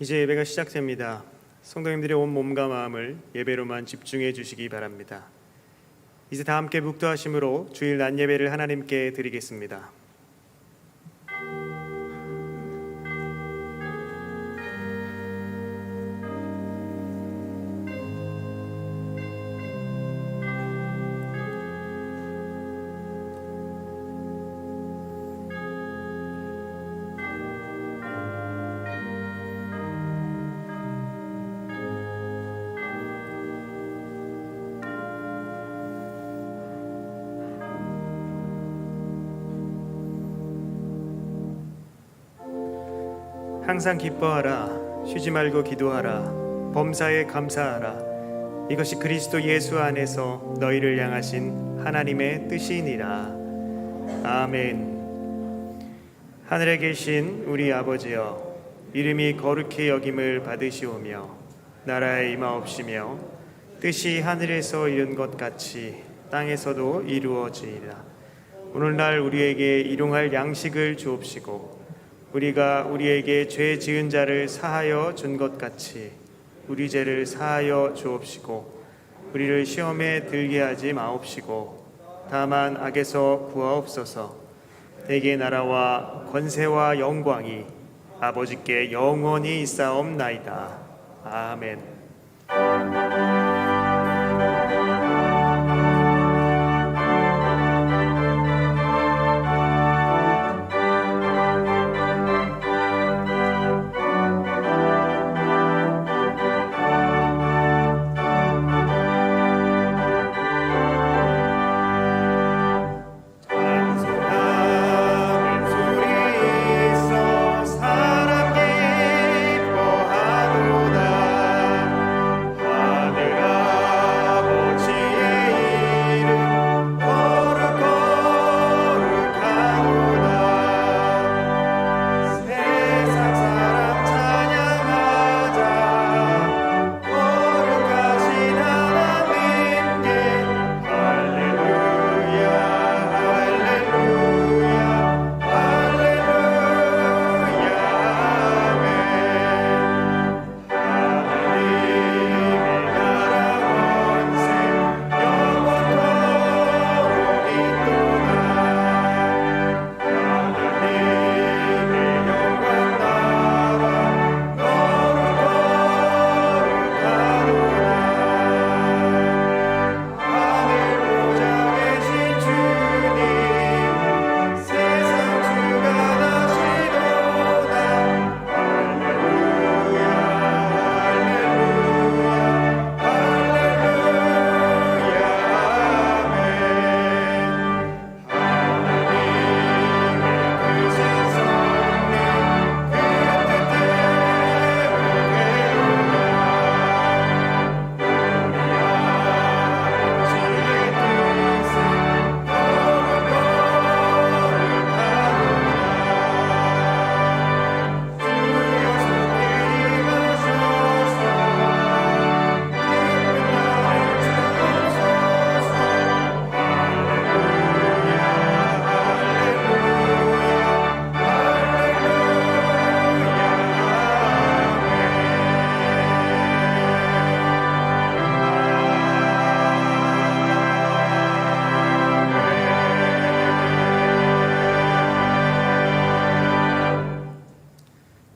이제 예배가 시작됩니다. 성도님들의 온 몸과 마음을 예배로만 집중해 주시기 바랍니다. 이제 다 함께 묵도하심으로 주일 낮 예배를 하나님께 드리겠습니다. 항상 기뻐하라. 쉬지 말고 기도하라. 범사에 감사하라. 이것이 그리스도 예수 안에서 너희를 향하신 하나님의 뜻이니라. 아멘. 하늘에 계신 우리 아버지여, 이름이 거룩히 여김을 받으시오며 나라에 임하옵시며 뜻이 하늘에서 이룬 것 같이 땅에서도 이루어지이다. 오늘날 우리에게 일용할 양식을 주옵시고 우리가 우리에게 죄 지은 자를 사하여 준 것 같이 우리 죄를 사하여 주옵시고 우리를 시험에 들게 하지 마옵시고 다만 악에서 구하옵소서. 내게 나라와 권세와 영광이 아버지께 영원히 있사옵나이다. 아멘.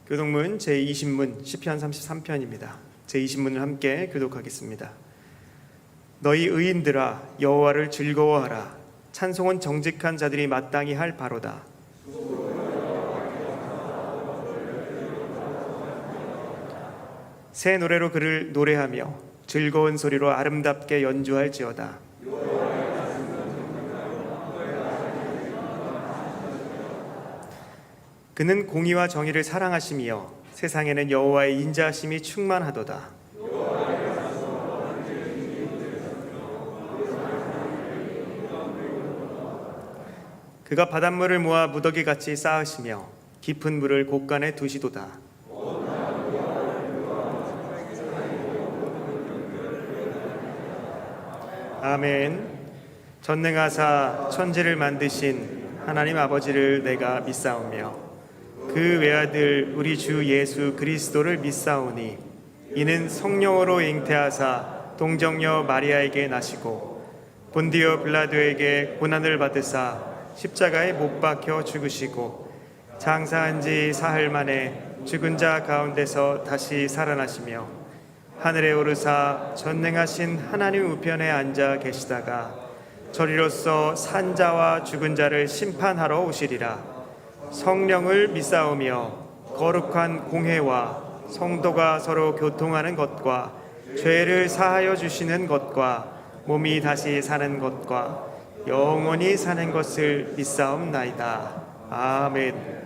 교독문 제20문 시편 33편입니다. 제20문을 함께 교독하겠습니다. 너희 의인들아 여호와를 즐거워하라. 찬송은 정직한 자들이 마땅히 할 바로다. 새 노래로 그를 노래하며 즐거운 소리로 아름답게 연주할지어다. 그는 공의와 정의를 사랑하시며 세상에는 여호와의 인자하심이 충만하도다. 그가 바닷물을 모아 무더기같이 쌓으시며 깊은 물을 곳간에 두시도다. 아멘. 전능하사 천지를 만드신 하나님 아버지를 내가 믿사오며 그 그 외아들 우리 주 예수 그리스도를 믿사오니 이는 성령으로 잉태하사 동정녀 마리아에게 나시고 본디오 빌라도에게 고난을 받으사 십자가에 못 박혀 죽으시고 장사한 지 사흘 만에 죽은 자 가운데서 다시 살아나시며 하늘에 오르사 전능하신 하나님 우편에 앉아 계시다가 저리로서 산 자와 죽은 자를 심판하러 오시리라. 성령을 믿사오며 거룩한 공회와 성도가 서로 교통하는 것과 죄를 사하여 주시는 것과 몸이 다시 사는 것과 영원히 사는 것을 믿사옵나이다. 아멘.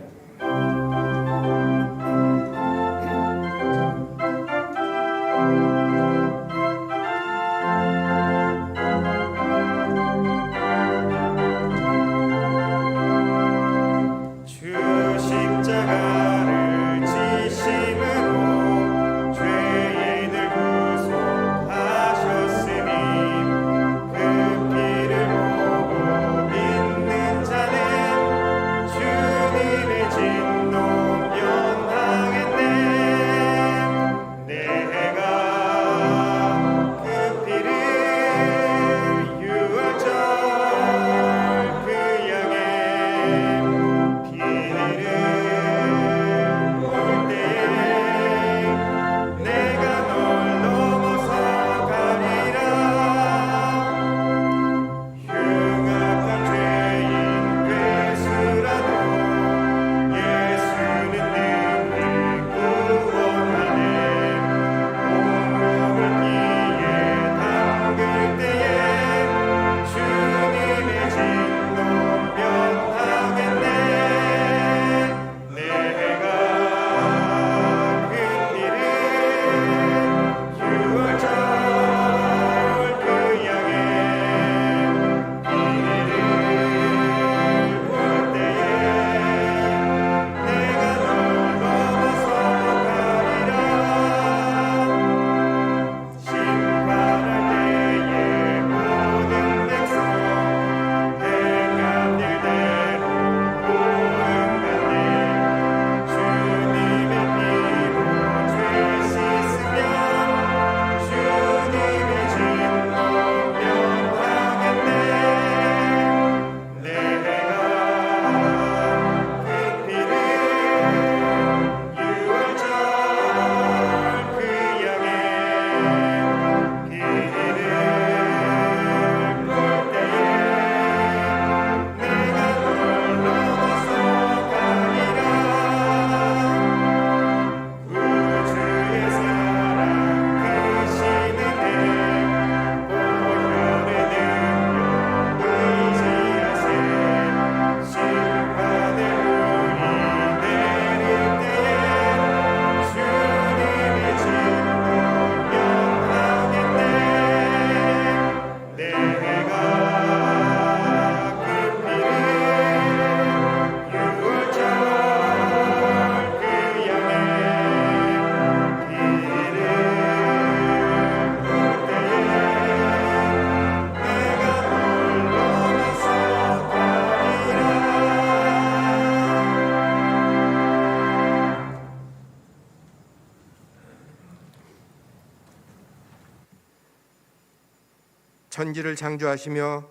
천지를 창조하시며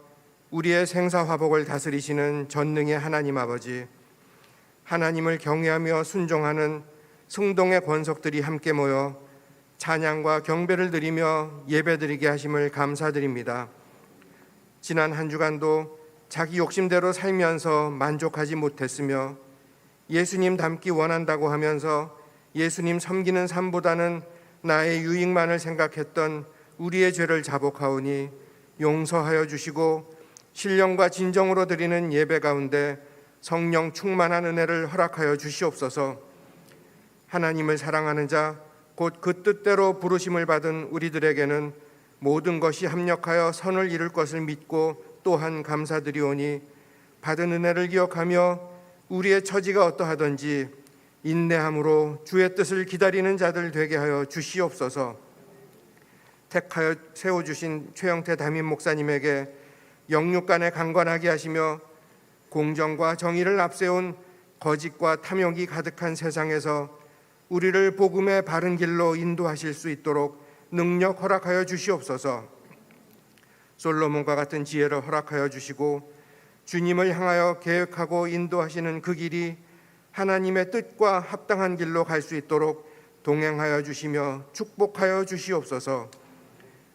우리의 생사화복을 다스리시는 전능의 하나님 아버지, 하나님을 경외하며 순종하는 승동의 권속들이 함께 모여 찬양과 경배를 드리며 예배드리게 하심을 감사드립니다. 지난 한 주간도 자기 욕심대로 살면서 만족하지 못했으며 예수님 닮기 원한다고 하면서 예수님 섬기는 삶보다는 나의 유익만을 생각했던 우리의 죄를 자복하오니 용서하여 주시고 신령과 진정으로 드리는 예배 가운데 성령 충만한 은혜를 허락하여 주시옵소서. 하나님을 사랑하는 자, 곧 그 뜻대로 부르심을 받은 우리들에게는 모든 것이 합력하여 선을 이룰 것을 믿고 또한 감사드리오니 받은 은혜를 기억하며 우리의 처지가 어떠하든지 인내함으로 주의 뜻을 기다리는 자들 되게 하여 주시옵소서. 택하여 세워주신 최영태 담임 목사님에게 영육간에 강건하게 하시며 공정과 정의를 앞세운 거짓과 탐욕이 가득한 세상에서 우리를 복음의 바른 길로 인도하실 수 있도록 능력 허락하여 주시옵소서. 솔로몬과 같은 지혜를 허락하여 주시고 주님을 향하여 계획하고 인도하시는 그 길이 하나님의 뜻과 합당한 길로 갈 수 있도록 동행하여 주시며 축복하여 주시옵소서.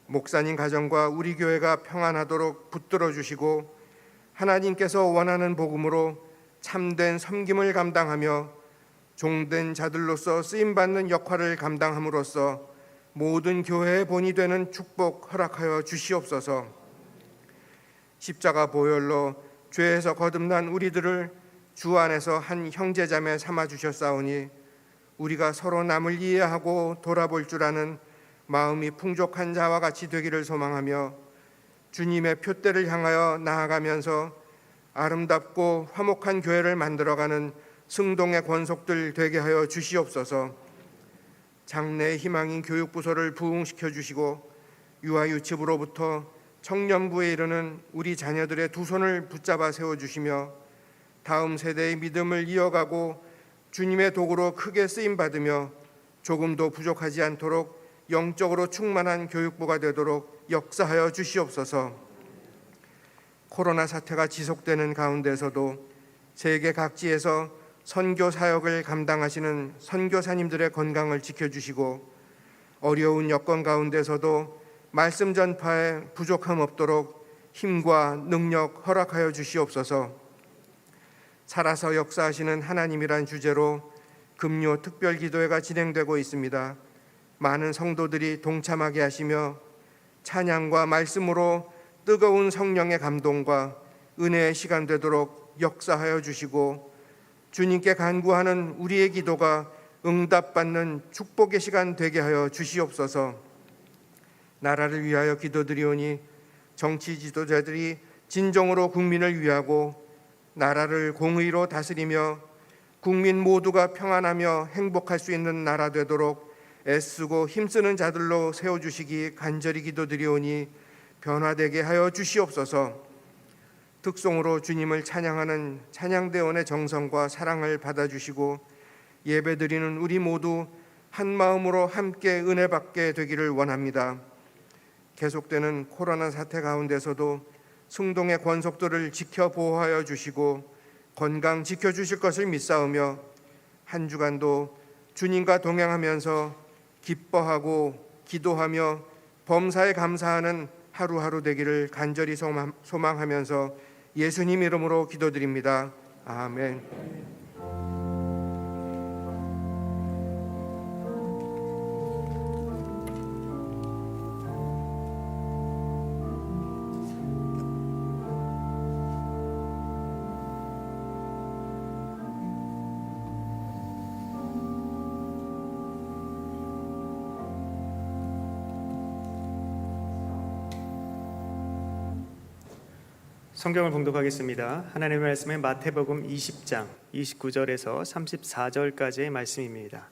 목사님 가정과 우리 교회가 평안하도록 붙들어 주시고 하나님께서 원하는 복음으로 참된 섬김을 감당하며 종된 자들로서 쓰임받는 역할을 감당함으로써 모든 교회의 본이 되는 축복 허락하여 주시옵소서. 십자가 보혈로 죄에서 거듭난 우리들을 주 안에서 한 형제자매 삼아 주셨사오니 우리가 서로 남을 이해하고 돌아볼 줄 아는 마음이 풍족한 자와 같이 되기를 소망하며 주님의 표대를 향하여 나아가면서 아름답고 화목한 교회를 만들어가는 승동의 권속들 되게 하여 주시옵소서. 장래의 희망인 교육부서를 부흥시켜 주시고 유아유치부로부터 청년부에 이르는 우리 자녀들의 두 손을 붙잡아 세워주시며 다음 세대의 믿음을 이어가고 주님의 도구로 크게 쓰임받으며 조금도 부족하지 않도록 영적으로 충만한 교육부가 되도록 역사하여 주시옵소서. 코로나 사태가 지속되는 가운데서도 세계 각지에서 선교 사역을 감당하시는 선교사님들의 건강을 지켜주시고 어려운 여건 가운데서도 말씀 전파에 부족함 없도록 힘과 능력 허락하여 주시옵소서. 살아서 역사하시는 하나님이란 주제로 금요 특별 기도회가 진행되고 있습니다. 많은 성도들이 동참하게 하시며 찬양과 말씀으로 뜨거운 성령의 감동과 은혜의 시간 되도록 역사하여 주시고 주님께 간구하는 우리의 기도가 응답받는 축복의 시간 되게 하여 주시옵소서. 나라를 위하여 기도드리오니 정치 지도자들이 진정으로 국민을 위하고 나라를 공의로 다스리며 국민 모두가 평안하며 행복할 수 있는 나라 되도록 애쓰고 힘쓰는 자들로 세워주시기 간절히 기도드리오니 변화되게 하여 주시옵소서. 특송으로 주님을 찬양하는 찬양대원의 정성과 사랑을 받아주시고 예배드리는 우리 모두 한 마음으로 함께 은혜 받게 되기를 원합니다. 계속되는 코로나 사태 가운데서도 승동의 권속들을 지켜 보호하여 주시고 건강 지켜주실 것을 믿사오며 한 주간도 주님과 동행하면서 기뻐하고 기도하며 범사에 감사하는 하루하루 되기를 간절히 소망하면서 예수님 이름으로 기도드립니다. 아멘. 성경을 봉독하겠습니다. 하나님의 말씀은 마태복음 20장 29절에서 34절까지의 말씀입니다.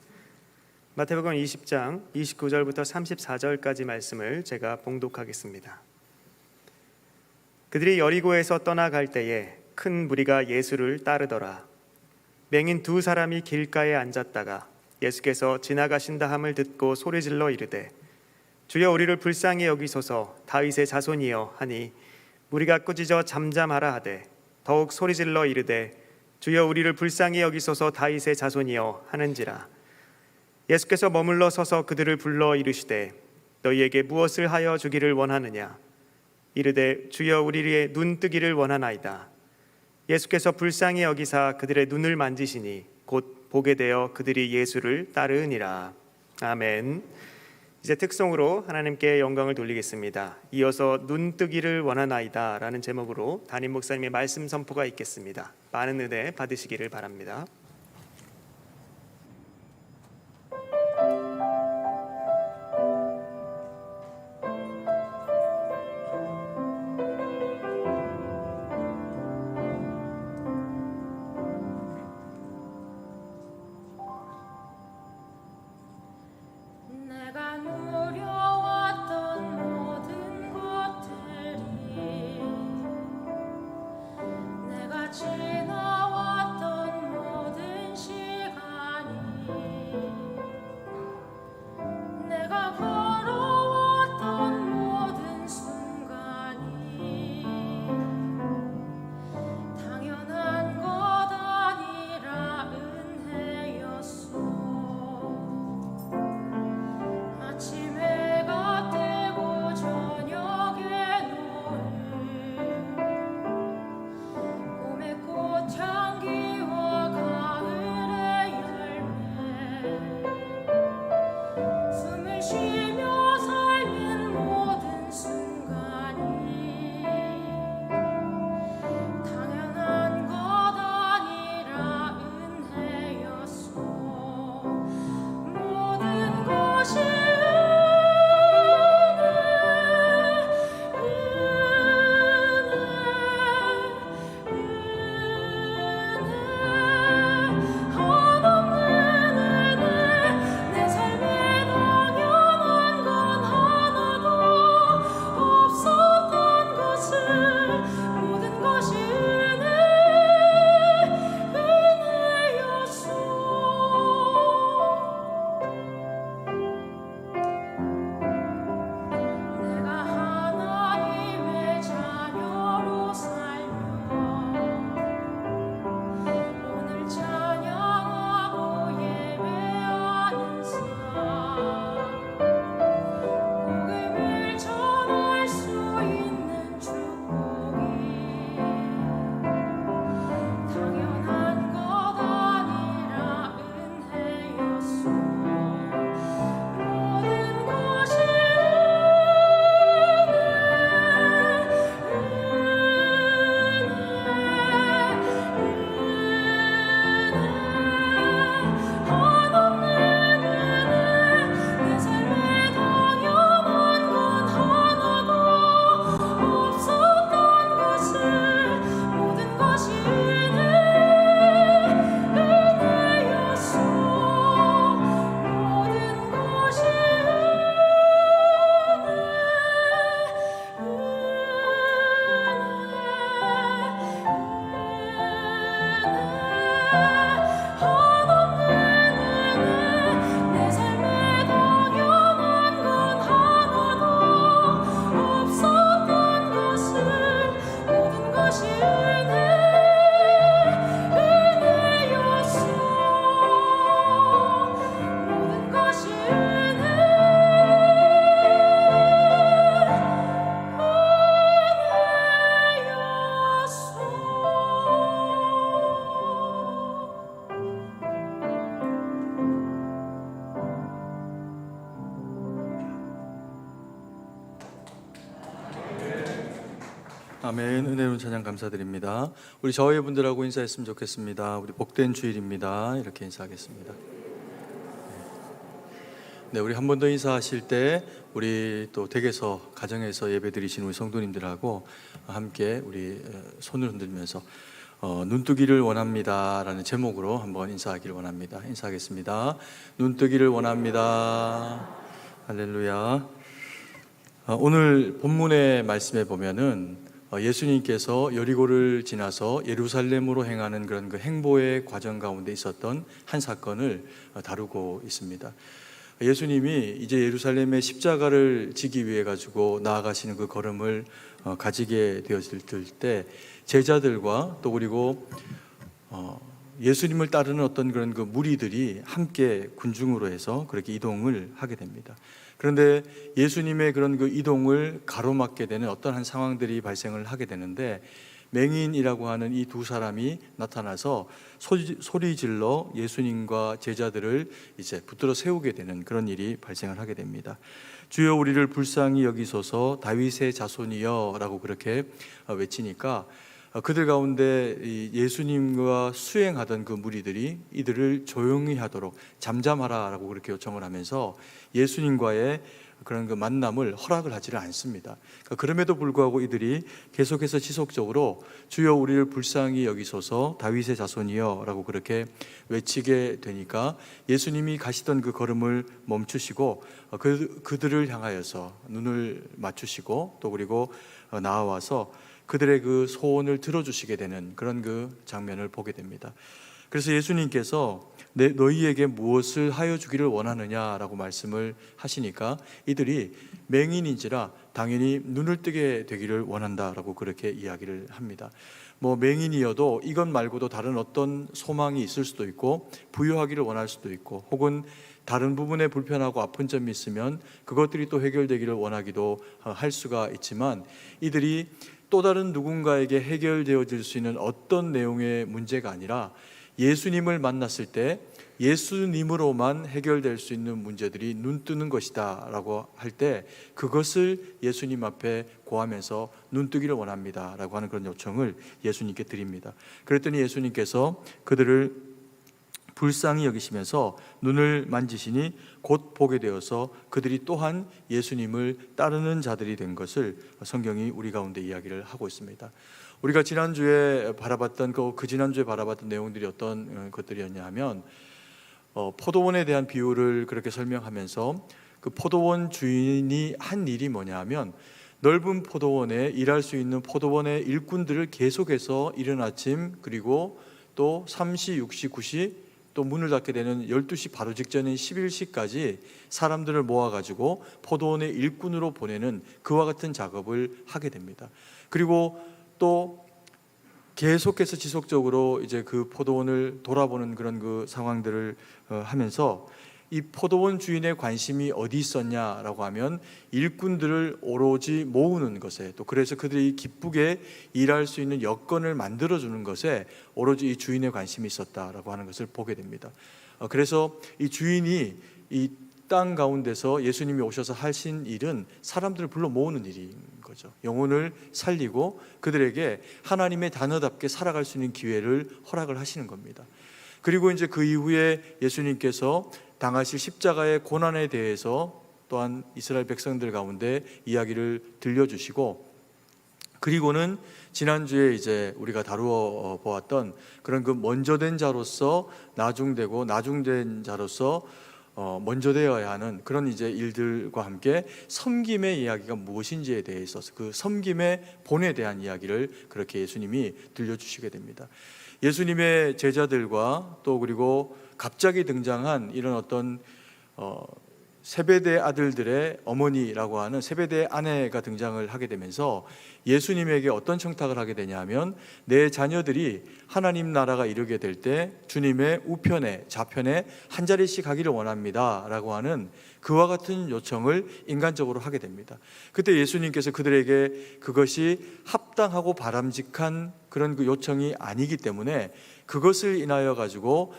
마태복음 20장 29절부터 34절까지 말씀을 제가 봉독하겠습니다. 그들이 여리고에서 떠나갈 때에 큰 무리가 예수를 따르더라. 맹인 두 사람이 길가에 앉았다가 예수께서 지나가신다 함을 듣고 소리질러 이르되 주여 우리를 불쌍히 여기소서 다윗의 자손이여 하니 우리가 꾸짖어 잠잠하라 하되 더욱 소리질러 이르되 주여 우리를 불쌍히 여기소서 다윗의 자손이여 하는지라. 예수께서 머물러 서서 그들을 불러 이르시되 너희에게 무엇을 하여 주기를 원하느냐. 이르되 주여 우리의 눈 뜨기를 원하나이다. 예수께서 불쌍히 여기사 그들의 눈을 만지시니 곧 보게 되어 그들이 예수를 따르니라. 아멘. 이제 특송으로 하나님께 영광을 돌리겠습니다. 이어서 눈 뜨기를 원하나이다 라는 제목으로 담임 목사님의 말씀 선포가 있겠습니다. 많은 은혜 받으시기를 바랍니다. 내가 누려왔던 모든 것들이 내가 지나왔던 모든 내가 걸어왔던 모든 순간이 당연한 것 아니라 은혜였소. 아침 해가 뜨고 저녁에 노을, 봄의 꽃향기와 가을의 열매, 숨을 쉬며 삶은 모든 순간이 당연한 것 아니라 은혜였소. 모든 것이 내 삶에 당연한 건 하나도 없었던 것을 모든 것이 은혜였소. 내가 하나님의 자녀로 살며 오늘 찬양하고 예배하는 삶, 복음을 전할 수 있는 축복이 당연한 것 아니라 은혜였소. 모든 것이 내 삶에 당연한 건 하나도 없었던 것을 모든 것이 은혜였소. 모든 것이 내 삶에 당연한 건 하나도 없었던 것을 모든 것이 은혜였소. 모든 것이 아멘. 은혜로운 찬양 감사드립니다. 우리 저희 분들하고 인사했으면 좋겠습니다. 우리 복된 주일입니다. 이렇게 인사하겠습니다. 네, 우리 한 번 더 인사하실 때 우리 또 댁에서 가정에서 예배드리신 우리 성도님들하고 함께 우리 손을 흔들면서 눈뜨기를 원합니다라는 제목으로 한번 인사하기를 원합니다. 인사하겠습니다. 눈뜨기를 원합니다. 할렐루야. 오늘 본문의 말씀에 보면은 예수님께서 여리고를 지나서 예루살렘으로 행하는 그런 그 행보의 과정 가운데 있었던 한 사건을 다루고 있습니다. 예수님이 이제 예루살렘에 십자가를 지기 위해 가지고 나아가시는 그 걸음을 가지게 되었을 때 제자들과 또 그리고 예수님을 따르는 어떤 그런 그 무리들이 함께 군중으로 해서 그렇게 이동을 하게 됩니다. 그런데 예수님의 그런 그 이동을 가로막게 되는 어떤 한 상황들이 발생을 하게 되는데, 맹인이라고 하는 이 두 사람이 나타나서 소리 질러 예수님과 제자들을 이제 붙들어 세우게 되는 그런 일이 발생을 하게 됩니다. 주여 우리를 불쌍히 여기소서 다윗의 자손이여라고 그렇게 외치니까 그들 가운데 예수님과 수행하던 그 무리들이 이들을 조용히 하도록 잠잠하라라고 그렇게 요청을 하면서 예수님과의 그런 그 만남을 허락을 하지를 않습니다. 그럼에도 불구하고 이들이 계속해서 지속적으로 주여 우리를 불쌍히 여기소서 다윗의 자손이여라고 그렇게 외치게 되니까 예수님이 가시던 그 걸음을 멈추시고 그들을 향하여서 눈을 맞추시고 또 그리고 나와서 그들의 그 소원을 들어주시게 되는 그런 그 장면을 보게 됩니다. 그래서 예수님께서 너희에게 무엇을 하여 주기를 원하느냐라고 말씀을 하시니까 이들이 맹인인지라 당연히 눈을 뜨게 되기를 원한다라고 그렇게 이야기를 합니다. 뭐 맹인이어도 이것 말고도 다른 어떤 소망이 있을 수도 있고 부유하기를 원할 수도 있고 혹은 다른 부분에 불편하고 아픈 점이 있으면 그것들이 또 해결되기를 원하기도 할 수가 있지만 이들이 또 다른 누군가에게 해결되어질 수 있는 어떤 내용의 문제가 아니라 예수님을 만났을 때 예수님으로만 해결될 수 있는 문제들이 눈뜨는 것이다 라고 할 때 그것을 예수님 앞에 고하면서 눈뜨기를 원합니다 라고 하는 그런 요청을 예수님께 드립니다. 그랬더니 예수님께서 그들을 불쌍히 여기시면서 눈을 만지시니 곧 보게 되어서 그들이 또한 예수님을 따르는 자들이 된 것을 성경이 우리 가운데 이야기를 하고 있습니다. 우리가 지난주에 바라봤던 그 지난주에 바라봤던 내용들이 어떤 것들이었냐 하면 포도원에 대한 비유를 그렇게 설명하면서 그 포도원 주인이 한 일이 뭐냐 하면 넓은 포도원에 일할 수 있는 포도원의 일꾼들을 계속해서 이른 아침 그리고 또 3시, 6시, 9시 또 문을 닫게 되는 12시 바로 직전인 11시까지 사람들을 모아가지고 포도원의 일꾼으로 보내는 그와 같은 작업을 하게 됩니다. 그리고 또 계속해서 지속적으로 이제 그 포도원을 돌아보는 그런 그 상황들을 하면서 이 포도원 주인의 관심이 어디 있었냐라고 하면 일꾼들을 오로지 모으는 것에 또 그래서 그들이 기쁘게 일할 수 있는 여건을 만들어주는 것에 오로지 이 주인의 관심이 있었다라고 하는 것을 보게 됩니다. 그래서 이 주인이 이 땅 가운데서 예수님이 오셔서 하신 일은 사람들을 불러 모으는 일인 거죠. 영혼을 살리고 그들에게 하나님의 단어답게 살아갈 수 있는 기회를 허락을 하시는 겁니다. 그리고 이제 그 이후에 예수님께서 당하실 십자가의 고난에 대해서 또한 이스라엘 백성들 가운데 이야기를 들려주시고 그리고는 지난주에 이제 우리가 다루어 보았던 그런 그 먼저 된 자로서 나중되고 나중된 자로서 먼저 되어야 하는 그런 이제 일들과 함께 섬김의 이야기가 무엇인지에 대해 있어서 그 섬김의 본에 대한 이야기를 그렇게 예수님이 들려주시게 됩니다. 예수님의 제자들과 또 그리고 갑자기 등장한 이런 어떤 세베대 아들들의 어머니라고 하는 세베대 아내가 등장을 하게 되면서 예수님에게 어떤 청탁을 하게 되냐면 내 자녀들이 하나님 나라가 이르게 될 때 주님의 우편에 좌편에 한 자리씩 하기를 원합니다 라고 하는 그와 같은 요청을 인간적으로 하게 됩니다. 그때 예수님께서 그들에게 그것이 합당하고 바람직한 그런 그 요청이 아니기 때문에 그것을 인하여 가지고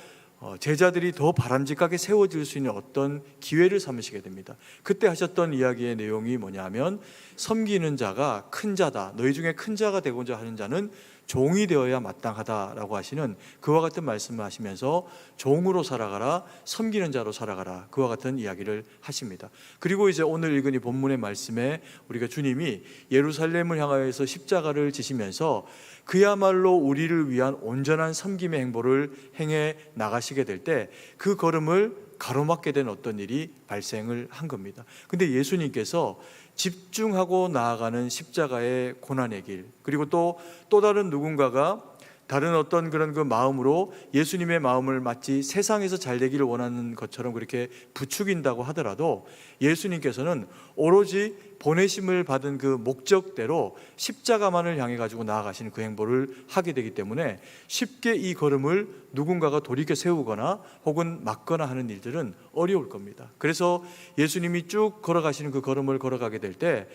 제자들이 더 바람직하게 세워질 수 있는 어떤 기회를 삼으시게 됩니다. 그때 하셨던 이야기의 내용이 뭐냐면 섬기는 자가 큰 자다. 너희 중에 큰 자가 되고자 하는 자는 종이 되어야 마땅하다라고 하시는 그와 같은 말씀을 하시면서 종으로 살아가라, 섬기는 자로 살아가라 그와 같은 이야기를 하십니다. 그리고 이제 오늘 읽은 이 본문의 말씀에 우리가 주님이 예루살렘을 향하여서 십자가를 지시면서 그야말로 우리를 위한 온전한 섬김의 행보를 행해 나가시게 될 때 그 걸음을 가로막게 된 어떤 일이 발생을 한 겁니다. 근데 예수님께서 집중하고 나아가는 십자가의 고난의 길 그리고 또 다른 누군가가 다른 어떤 그런 그 마음으로 예수님의 마음을 마치 세상에서 잘 되기를 원하는 것처럼 그렇게 부추긴다고 하더라도 예수님께서는 오로지 보내심을 받은 그 목적대로 십자가만을 향해 가지고 나아가시는 그 행보를 하게 되기 때문에 쉽게 이 걸음을 누군가가 돌이켜 세우거나 혹은 막거나 하는 일들은 어려울 겁니다. 그래서 예수님이 쭉 걸어가시는 그 걸음을 걸어가게 될 때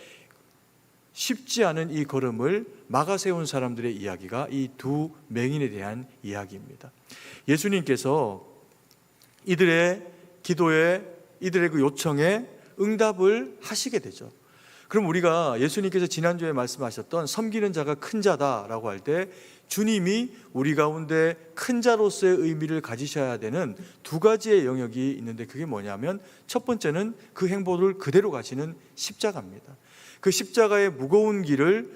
쉽지 않은 이 걸음을 막아세운 사람들의 이야기가 이 두 맹인에 대한 이야기입니다. 예수님께서 이들의 기도에 이들의 그 요청에 응답을 하시게 되죠. 그럼 우리가 예수님께서 지난주에 말씀하셨던 섬기는 자가 큰 자다라고 할 때 주님이 우리 가운데 큰 자로서의 의미를 가지셔야 되는 두 가지의 영역이 있는데 그게 뭐냐면 첫 번째는 그 행보를 그대로 가시는 십자가입니다. 그 십자가의 무거운 길을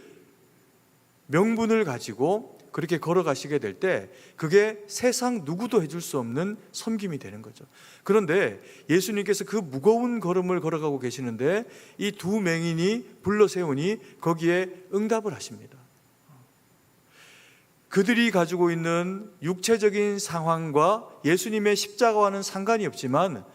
명분을 가지고 그렇게 걸어가시게 될 때 그게 세상 누구도 해줄 수 없는 섬김이 되는 거죠. 그런데 예수님께서 그 무거운 걸음을 걸어가고 계시는데 이 두 맹인이 불러 세우니 거기에 응답을 하십니다. 그들이 가지고 있는 육체적인 상황과 예수님의 십자가와는 상관이 없지만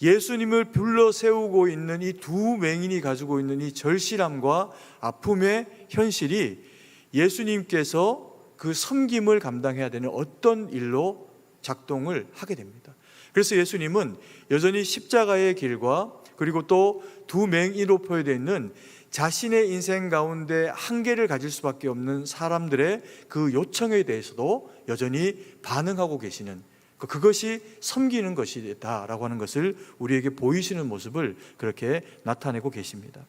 예수님을 불러 세우고 있는 이 두 맹인이 가지고 있는 이 절실함과 아픔의 현실이 예수님께서 그 섬김을 감당해야 되는 어떤 일로 작동을 하게 됩니다. 그래서 예수님은 여전히 십자가의 길과 그리고 또 두 맹인으로 표현되어 있는 자신의 인생 가운데 한계를 가질 수밖에 없는 사람들의 그 요청에 대해서도 여전히 반응하고 계시는, 그것이 섬기는 것이다라고 하는 것을 우리에게 보이시는 모습을 그렇게 나타내고 계십니다.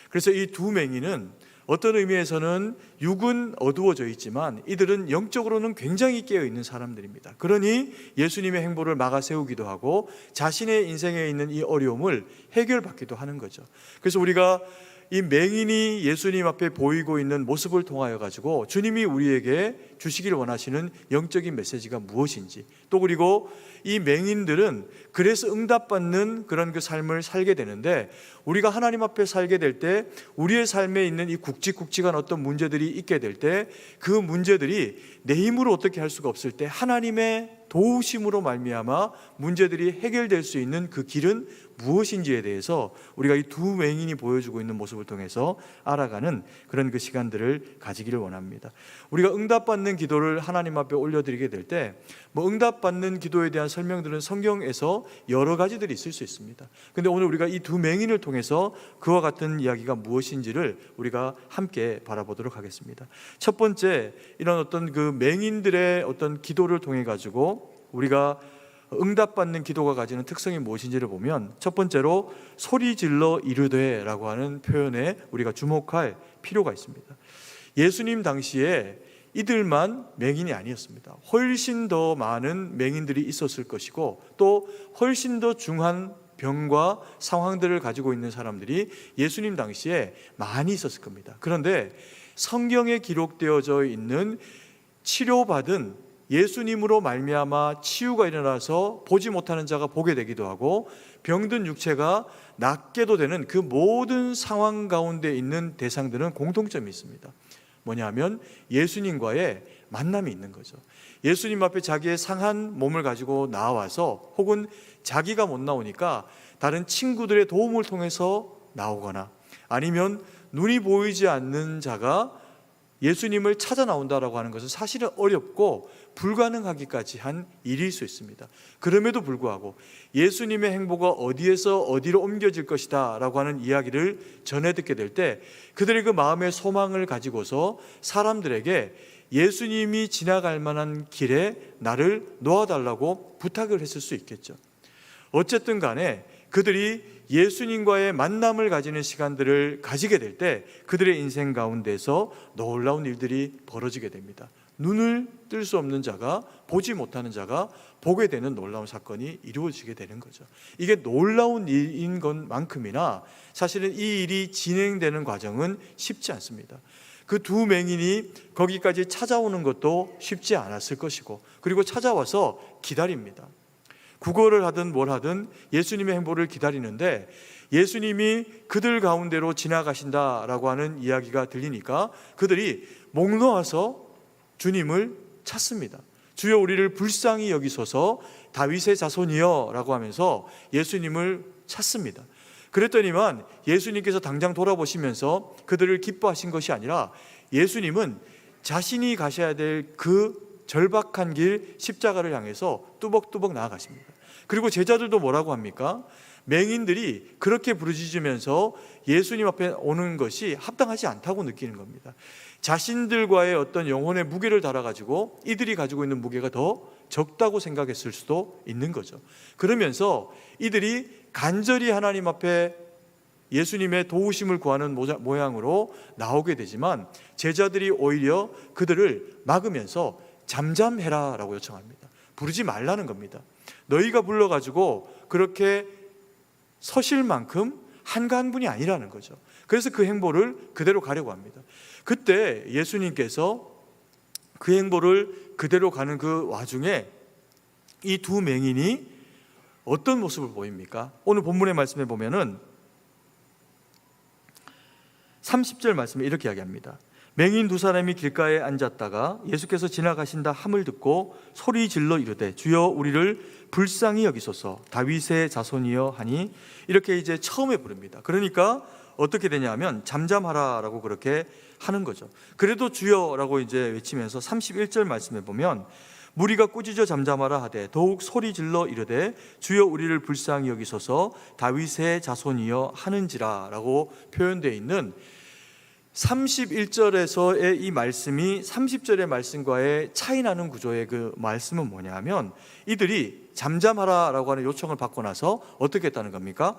그래서 이 두 맹인은 어떤 의미에서는 육은 어두워져 있지만 이들은 영적으로는 굉장히 깨어있는 사람들입니다. 그러니 예수님의 행보를 막아 세우기도 하고 자신의 인생에 있는 이 어려움을 해결받기도 하는 거죠. 그래서 우리가 이 맹인이 예수님 앞에 보이고 있는 모습을 통하여 가지고 주님이 우리에게 주시길 원하시는 영적인 메시지가 무엇인지, 또 그리고 이 맹인들은 그래서 응답받는 그런 그 삶을 살게 되는데, 우리가 하나님 앞에 살게 될 때 우리의 삶에 있는 이 굵직굵직한 어떤 문제들이 있게 될 때 그 문제들이 내 힘으로 어떻게 할 수가 없을 때 하나님의 도우심으로 말미암아 문제들이 해결될 수 있는 그 길은 무엇인지에 대해서 우리가 이 두 맹인이 보여주고 있는 모습을 통해서 알아가는 그런 그 시간들을 가지기를 원합니다. 우리가 응답받는 기도를 하나님 앞에 올려드리게 될 때 응답받는 기도에 대한 설명들은 성경에서 여러 가지들이 있을 수 있습니다. 근데 오늘 우리가 이 두 맹인을 통해서 그와 같은 이야기가 무엇인지를 우리가 함께 바라보도록 하겠습니다. 첫 번째, 이런 어떤 그 맹인들의 어떤 기도를 통해 가지고 우리가 응답받는 기도가 가지는 특성이 무엇인지를 보면, 첫 번째로 소리 질러 이르되 라고 하는 표현에 우리가 주목할 필요가 있습니다. 예수님 당시에 이들만 맹인이 아니었습니다. 훨씬 더 많은 맹인들이 있었을 것이고 또 훨씬 더 중한 병과 상황들을 가지고 있는 사람들이 예수님 당시에 많이 있었을 겁니다. 그런데 성경에 기록되어져 있는 치료받은 예수님으로 말미암아 치유가 일어나서 보지 못하는 자가 보게 되기도 하고 병든 육체가 낫게도 되는 그 모든 상황 가운데 있는 대상들은 공통점이 있습니다. 뭐냐면 예수님과의 만남이 있는 거죠. 예수님 앞에 자기의 상한 몸을 가지고 나와서 혹은 자기가 못 나오니까 다른 친구들의 도움을 통해서 나오거나 아니면 눈이 보이지 않는 자가 예수님을 찾아 나온다라고 하는 것은 사실은 어렵고 불가능하기까지 한 일일 수 있습니다. 그럼에도 불구하고 예수님의 행보가 어디에서 어디로 옮겨질 것이다 라고 하는 이야기를 전해 듣게 될 때 그들의 그 마음의 소망을 가지고서 사람들에게 예수님이 지나갈 만한 길에 나를 놓아달라고 부탁을 했을 수 있겠죠. 어쨌든 간에 그들이 예수님과의 만남을 가지는 시간들을 가지게 될 때 그들의 인생 가운데서 놀라운 일들이 벌어지게 됩니다. 눈을 뜰 수 없는 자가, 보지 못하는 자가 보게 되는 놀라운 사건이 이루어지게 되는 거죠. 이게 놀라운 일인 것만큼이나 사실은 이 일이 진행되는 과정은 쉽지 않습니다. 그 두 맹인이 거기까지 찾아오는 것도 쉽지 않았을 것이고, 그리고 찾아와서 기다립니다. 구걸을 하든 뭘 하든 예수님의 행보를 기다리는데 예수님이 그들 가운데로 지나가신다라고 하는 이야기가 들리니까 그들이 목 놓아서 주님을 찾습니다. 주여 우리를 불쌍히 여기소서 다윗의 자손이여 라고 하면서 예수님을 찾습니다. 그랬더니만 예수님께서 당장 돌아보시면서 그들을 기뻐하신 것이 아니라 예수님은 자신이 가셔야 될 그 절박한 길 십자가를 향해서 뚜벅뚜벅 나아가십니다. 그리고 제자들도 뭐라고 합니까? 맹인들이 그렇게 부르짖으면서 예수님 앞에 오는 것이 합당하지 않다고 느끼는 겁니다. 자신들과의 어떤 영혼의 무게를 달아가지고 이들이 가지고 있는 무게가 더 적다고 생각했을 수도 있는 거죠. 그러면서 이들이 간절히 하나님 앞에 예수님의 도우심을 구하는 모양으로 나오게 되지만 제자들이 오히려 그들을 막으면서 잠잠해라 라고 요청합니다. 부르지 말라는 겁니다. 너희가 불러가지고 그렇게 서실 만큼 한가한 분이 아니라는 거죠. 그래서 그 행보를 그대로 가려고 합니다. 그때 예수님께서 그 행보를 그대로 가는 그 와중에 이 두 맹인이 어떤 모습을 보입니까? 오늘 본문의 말씀에 보면은 30절 말씀에 이렇게 이야기합니다. 맹인 두 사람이 길가에 앉았다가 예수께서 지나가신다 함을 듣고 소리 질러 이르되 주여 우리를 불쌍히 여기소서 다윗의 자손이여 하니, 이렇게 이제 처음에 부릅니다. 그러니까 어떻게 되냐면 잠잠하라라고 그렇게 하는 거죠. 그래도 주여라고 이제 외치면서 31절 말씀에 보면 무리가 꾸짖어 잠잠하라 하되 더욱 소리 질러 이르되 주여 우리를 불쌍히 여기소서 다윗의 자손이여 하는지라 라고 표현되어 있는 31절에서의 이 말씀이 30절의 말씀과의 차이 나는 구조의 그 말씀은 뭐냐면, 이들이 잠잠하라라고 하는 요청을 받고 나서 어떻게 했다는 겁니까?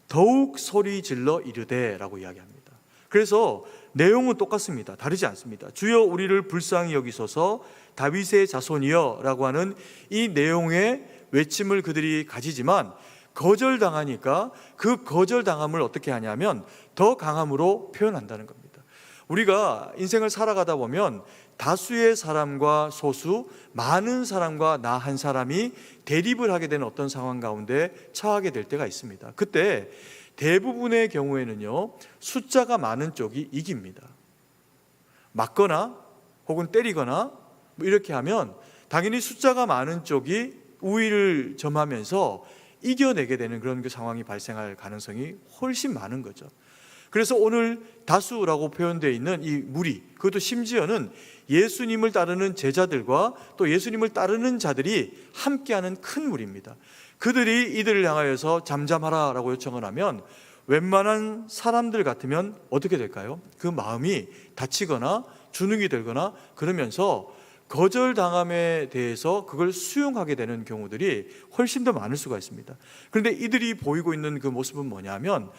더욱 소리 질러 이르되 라고 이야기합니다. 그래서 내용은 똑같습니다. 다르지 않습니다. 주여 우리를 불쌍히 여기소서 다윗의 자손이여 라고 하는 이 내용의 외침을 그들이 가지지만, 거절당하니까 그 거절당함을 어떻게 하냐면 더 강함으로 표현한다는 겁니다. 우리가 인생을 살아가다 보면 다수의 사람과 소수, 많은 사람과 나 한 사람이 대립을 하게 되는 어떤 상황 가운데 처하게 될 때가 있습니다. 그때 대부분의 경우에는요, 숫자가 많은 쪽이 이깁니다. 맞거나 혹은 때리거나 뭐 이렇게 하면 당연히 숫자가 많은 쪽이 우위를 점하면서 이겨내게 되는 그런 그 상황이 발생할 가능성이 훨씬 많은 거죠. 그래서 오늘 다수라고 표현되어 있는 이 무리, 그것도 심지어는 예수님을 따르는 제자들과 또 예수님을 따르는 자들이 함께하는 큰 무리입니다. 그들이 이들을 향하여서 잠잠하라라고 요청을 하면 웬만한 사람들 같으면 어떻게 될까요? 그 마음이 다치거나 주눅이 들거나 그러면서 거절당함에 대해서 그걸 수용하게 되는 경우들이 훨씬 더 많을 수가 있습니다. 그런데 이들이 보이고 있는 그 모습은 뭐냐면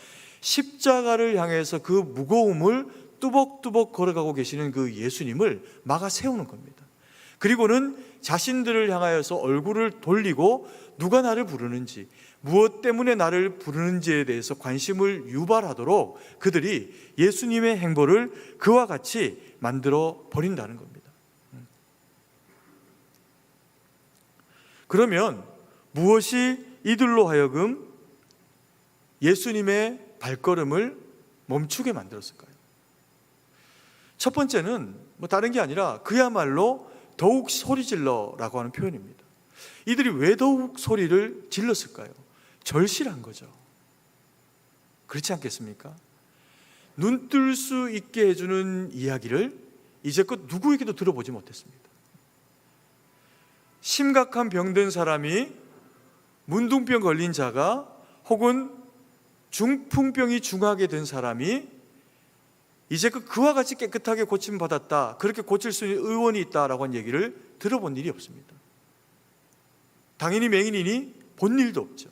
십자가를 향해서 그 무거움을 뚜벅뚜벅 걸어가고 계시는 그 예수님을 막아 세우는 겁니다. 그리고는 자신들을 향하여서 얼굴을 돌리고 누가 나를 부르는지, 무엇 때문에 나를 부르는지에 대해서 관심을 유발하도록 그들이 예수님의 행보를 그와 같이 만들어 버린다는 겁니다. 그러면 무엇이 이들로 하여금 예수님의 발걸음을 멈추게 만들었을까요? 첫 번째는 뭐 다른 게 아니라 그야말로 더욱 소리질러라고 하는 표현입니다. 이들이 왜 더욱 소리를 질렀을까요? 절실한 거죠. 그렇지 않겠습니까? 눈 뜰 수 있게 해주는 이야기를 이제껏 누구에게도 들어보지 못했습니다. 심각한 병든 사람이, 문둥병 걸린 자가, 혹은 중풍병이 중하게 된 사람이 이제껏 그와 같이 깨끗하게 고침받았다, 그렇게 고칠 수 있는 의원이 있다라고 하는 얘기를 들어본 일이 없습니다. 당연히 맹인이니 본 일도 없죠.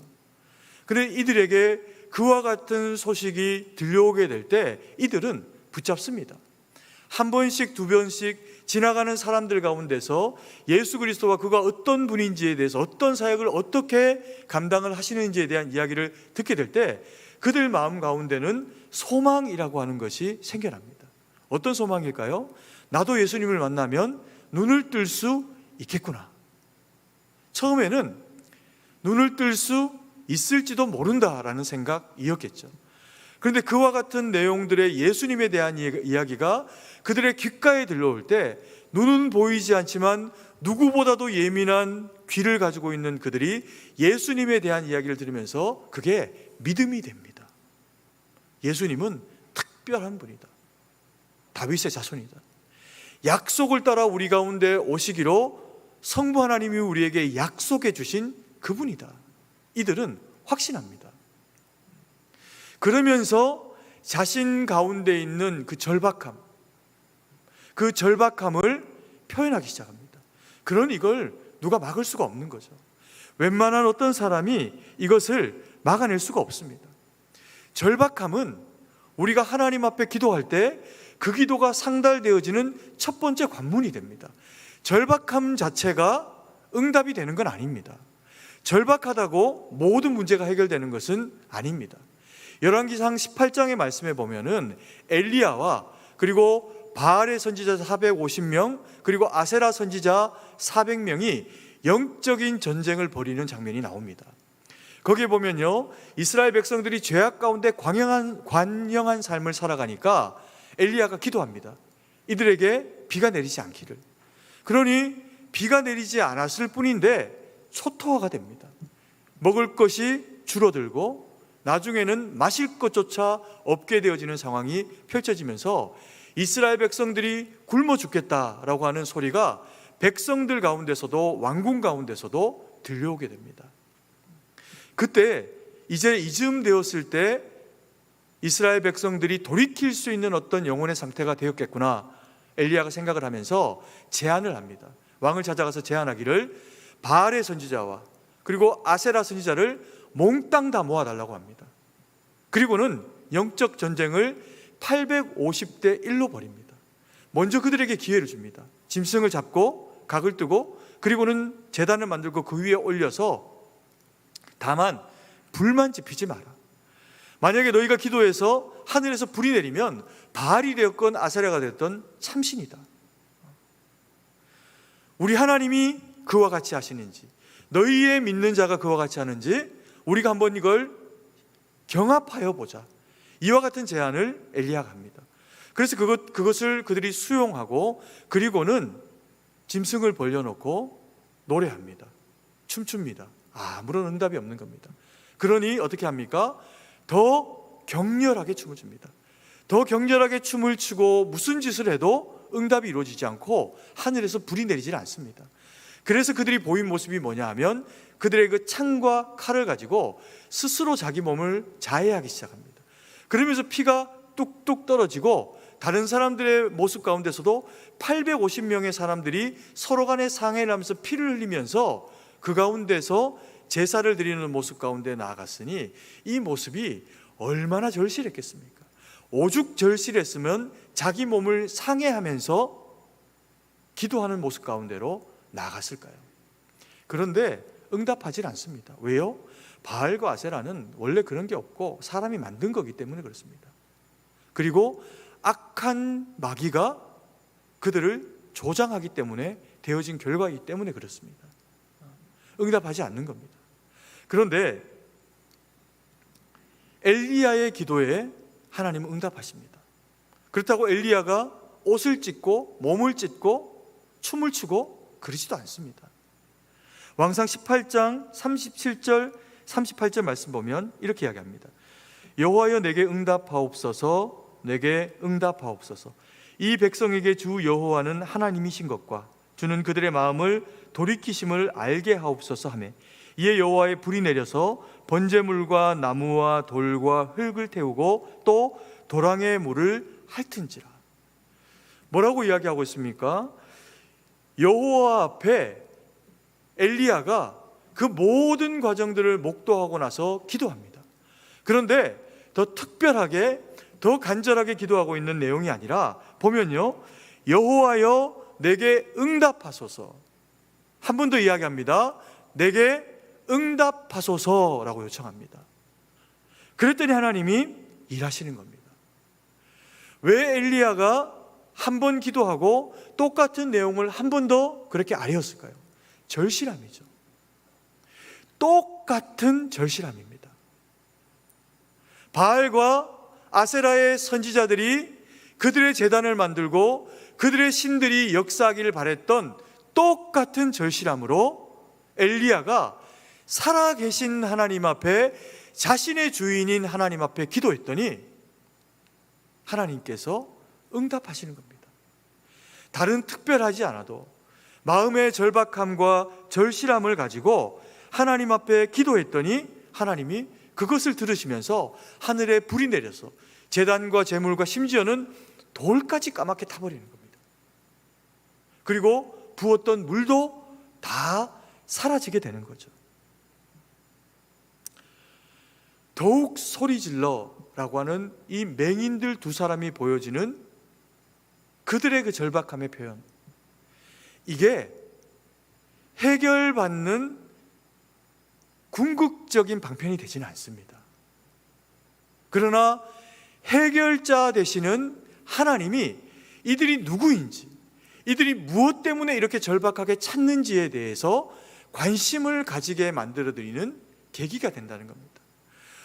그런데 이들에게 그와 같은 소식이 들려오게 될 때 이들은 붙잡습니다. 한 번씩 두 번씩 지나가는 사람들 가운데서 예수 그리스도와 그가 어떤 분인지에 대해서, 어떤 사역을 어떻게 감당을 하시는지에 대한 이야기를 듣게 될 때 그들 마음 가운데는 소망이라고 하는 것이 생겨납니다. 어떤 소망일까요? 나도 예수님을 만나면 눈을 뜰 수 있겠구나. 처음에는 눈을 뜰 수 있을지도 모른다라는 생각이었겠죠. 그런데 그와 같은 내용들의 예수님에 대한 이야기가 그들의 귓가에 들려올 때 눈은 보이지 않지만 누구보다도 예민한 귀를 가지고 있는 그들이 예수님에 대한 이야기를 들으면서 그게 믿음이 됩니다. 예수님은 특별한 분이다. 다윗의 자손이다. 약속을 따라 우리 가운데 오시기로 성부 하나님이 우리에게 약속해 주신 그분이다. 이들은 확신합니다. 그러면서 자신 가운데 있는 그 절박함을 표현하기 시작합니다. 그러니 이걸 누가 막을 수가 없는 거죠. 웬만한 어떤 사람이 이것을 막아낼 수가 없습니다. 절박함은 우리가 하나님 앞에 기도할 때 그 기도가 상달되어지는 첫 번째 관문이 됩니다. 절박함 자체가 응답이 되는 건 아닙니다. 절박하다고 모든 문제가 해결되는 것은 아닙니다. 열왕기상 18장의 말씀에 보면은 엘리야와 그리고 바알의 선지자 450명 그리고 아세라 선지자 400명이 영적인 전쟁을 벌이는 장면이 나옵니다. 거기에 보면요, 이스라엘 백성들이 죄악 가운데 관영한 삶을 살아가니까 엘리야가 기도합니다. 이들에게 비가 내리지 않기를. 그러니 비가 내리지 않았을 뿐인데 초토화가 됩니다. 먹을 것이 줄어들고 나중에는 마실 것조차 없게 되어지는 상황이 펼쳐지면서 이스라엘 백성들이 굶어 죽겠다라고 하는 소리가 백성들 가운데서도 왕궁 가운데서도 들려오게 됩니다. 그때 이제 이쯤 되었을 때 이스라엘 백성들이 돌이킬 수 있는 어떤 영혼의 상태가 되었겠구나, 엘리야가 생각을 하면서 제안을 합니다. 왕을 찾아가서 제안하기를 바알의 선지자와 그리고 아세라 선지자를 몽땅 다 모아달라고 합니다. 그리고는 영적 전쟁을 850대 1로 벌입니다. 먼저 그들에게 기회를 줍니다. 짐승을 잡고 각을 뜨고 그리고는 제단을 만들고 그 위에 올려서 다만 불만 지피지 마라. 만약에 너희가 기도해서 하늘에서 불이 내리면 바알이 되었건 아세라가 되었던 참신이다. 우리 하나님이 그와 같이 하시는지, 너희의 믿는 자가 그와 같이 하는지 우리가 한번 이걸 경합하여 보자. 이와 같은 제안을 엘리야가 합니다. 그래서 그것을 그들이 수용하고 그리고는 짐승을 벌려놓고 노래합니다. 춤춥니다. 아무런 응답이 없는 겁니다. 그러니 어떻게 합니까? 더 격렬하게 춤을 춥니다. 더 격렬하게 춤을 추고 무슨 짓을 해도 응답이 이루어지지 않고 하늘에서 불이 내리질 않습니다. 그래서 그들이 보인 모습이 뭐냐 하면 그들의 그 창과 칼을 가지고 스스로 자기 몸을 자해하기 시작합니다. 그러면서 피가 뚝뚝 떨어지고 다른 사람들의 모습 가운데서도 850명의 사람들이 서로 간에 상해를 하면서 피를 흘리면서 그 가운데서 제사를 드리는 모습 가운데 나아갔으니 이 모습이 얼마나 절실했겠습니까? 오죽 절실했으면 자기 몸을 상해하면서 기도하는 모습 가운데로 나갔을까요? 그런데 응답하지 않습니다. 왜요? 바알과 아세라는 원래 그런 게 없고 사람이 만든 거기 때문에 그렇습니다. 그리고 악한 마귀가 그들을 조장하기 때문에 되어진 결과이기 때문에 그렇습니다. 응답하지 않는 겁니다. 그런데 엘리야의 기도에 하나님은 응답하십니다. 그렇다고 엘리야가 옷을 찢고 몸을 찢고 춤을 추고 그러지도 않습니다. 왕상 18장 37절 38절 말씀 보면 이렇게 이야기합니다. 여호와여 내게 응답하옵소서, 내게 응답하옵소서. 이 백성에게 주 여호와는 하나님이신 것과 주는 그들의 마음을 돌이키심을 알게 하옵소서 하매 이에 여호와의 불이 내려서 번제물과 나무와 돌과 흙을 태우고 또 도랑의 물을 핥은지라. 뭐라고 이야기하고 있습니까? 여호와 앞에 엘리야가 그 모든 과정들을 목도하고 나서 기도합니다. 그런데 더 특별하게 더 간절하게 기도하고 있는 내용이 아니라 보면요, 여호와여 내게 응답하소서. 한 번 더 이야기합니다. 내게 응답하소서라고 요청합니다. 그랬더니 하나님이 일하시는 겁니다. 왜 엘리야가 한 번 기도하고 똑같은 내용을 한 번 더 그렇게 아뢰었을까요? 절실함이죠. 똑같은 절실함입니다. 바알과 아세라의 선지자들이 그들의 제단을 만들고 그들의 신들이 역사하기를 바랬던 똑같은 절실함으로 엘리야가 살아계신 하나님 앞에 자신의 주인인 하나님 앞에 기도했더니 하나님께서 응답하시는 겁니다. 다른 특별하지 않아도 마음의 절박함과 절실함을 가지고 하나님 앞에 기도했더니 하나님이 그것을 들으시면서 하늘에 불이 내려서 제단과 제물과 심지어는 돌까지 까맣게 타버리는 겁니다. 그리고 부었던 물도 다 사라지게 되는 거죠. 더욱 소리질러라고 하는 이 맹인들 두 사람이 보여지는 그들의 그 절박함의 표현, 이게 해결받는 궁극적인 방편이 되지는 않습니다. 그러나 해결자 되시는 하나님이 이들이 누구인지, 이들이 무엇 때문에 이렇게 절박하게 찾는지에 대해서 관심을 가지게 만들어드리는 계기가 된다는 겁니다.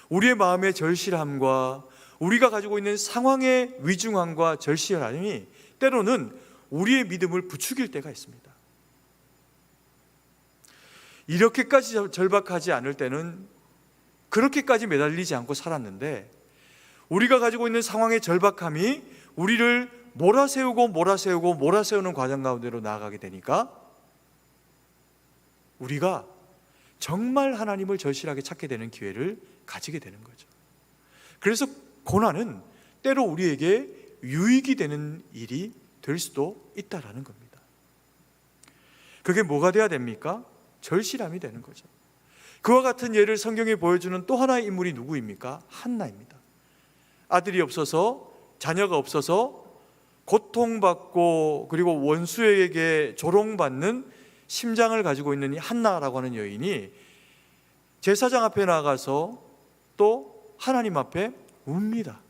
우리의 마음의 절실함과 우리가 가지고 있는 상황의 위중함과 절실함이 때로는 우리의 믿음을 부추길 때가 있습니다. 이렇게까지 절박하지 않을 때는 그렇게까지 매달리지 않고 살았는데, 우리가 가지고 있는 상황의 절박함이 우리를 몰아세우는 과정 가운데로 나아가게 되니까 우리가 정말 하나님을 절실하게 찾게 되는 기회를 가지게 되는 거죠. 그래서 고난은 때로 우리에게 유익이 되는 일이 될 수도 있다라는 겁니다. 그게 뭐가 돼야 됩니까? 절실함이 되는 거죠. 그와 같은 예를 성경에 보여주는 또 하나의 인물이 누구입니까? 한나입니다. 아들이 없어서, 자녀가 없어서 고통받고 그리고 원수에게 조롱받는 심장을 가지고 있는 이 한나라고 하는 여인이 제사장 앞에 나가서 또 하나님 앞에 웁니다.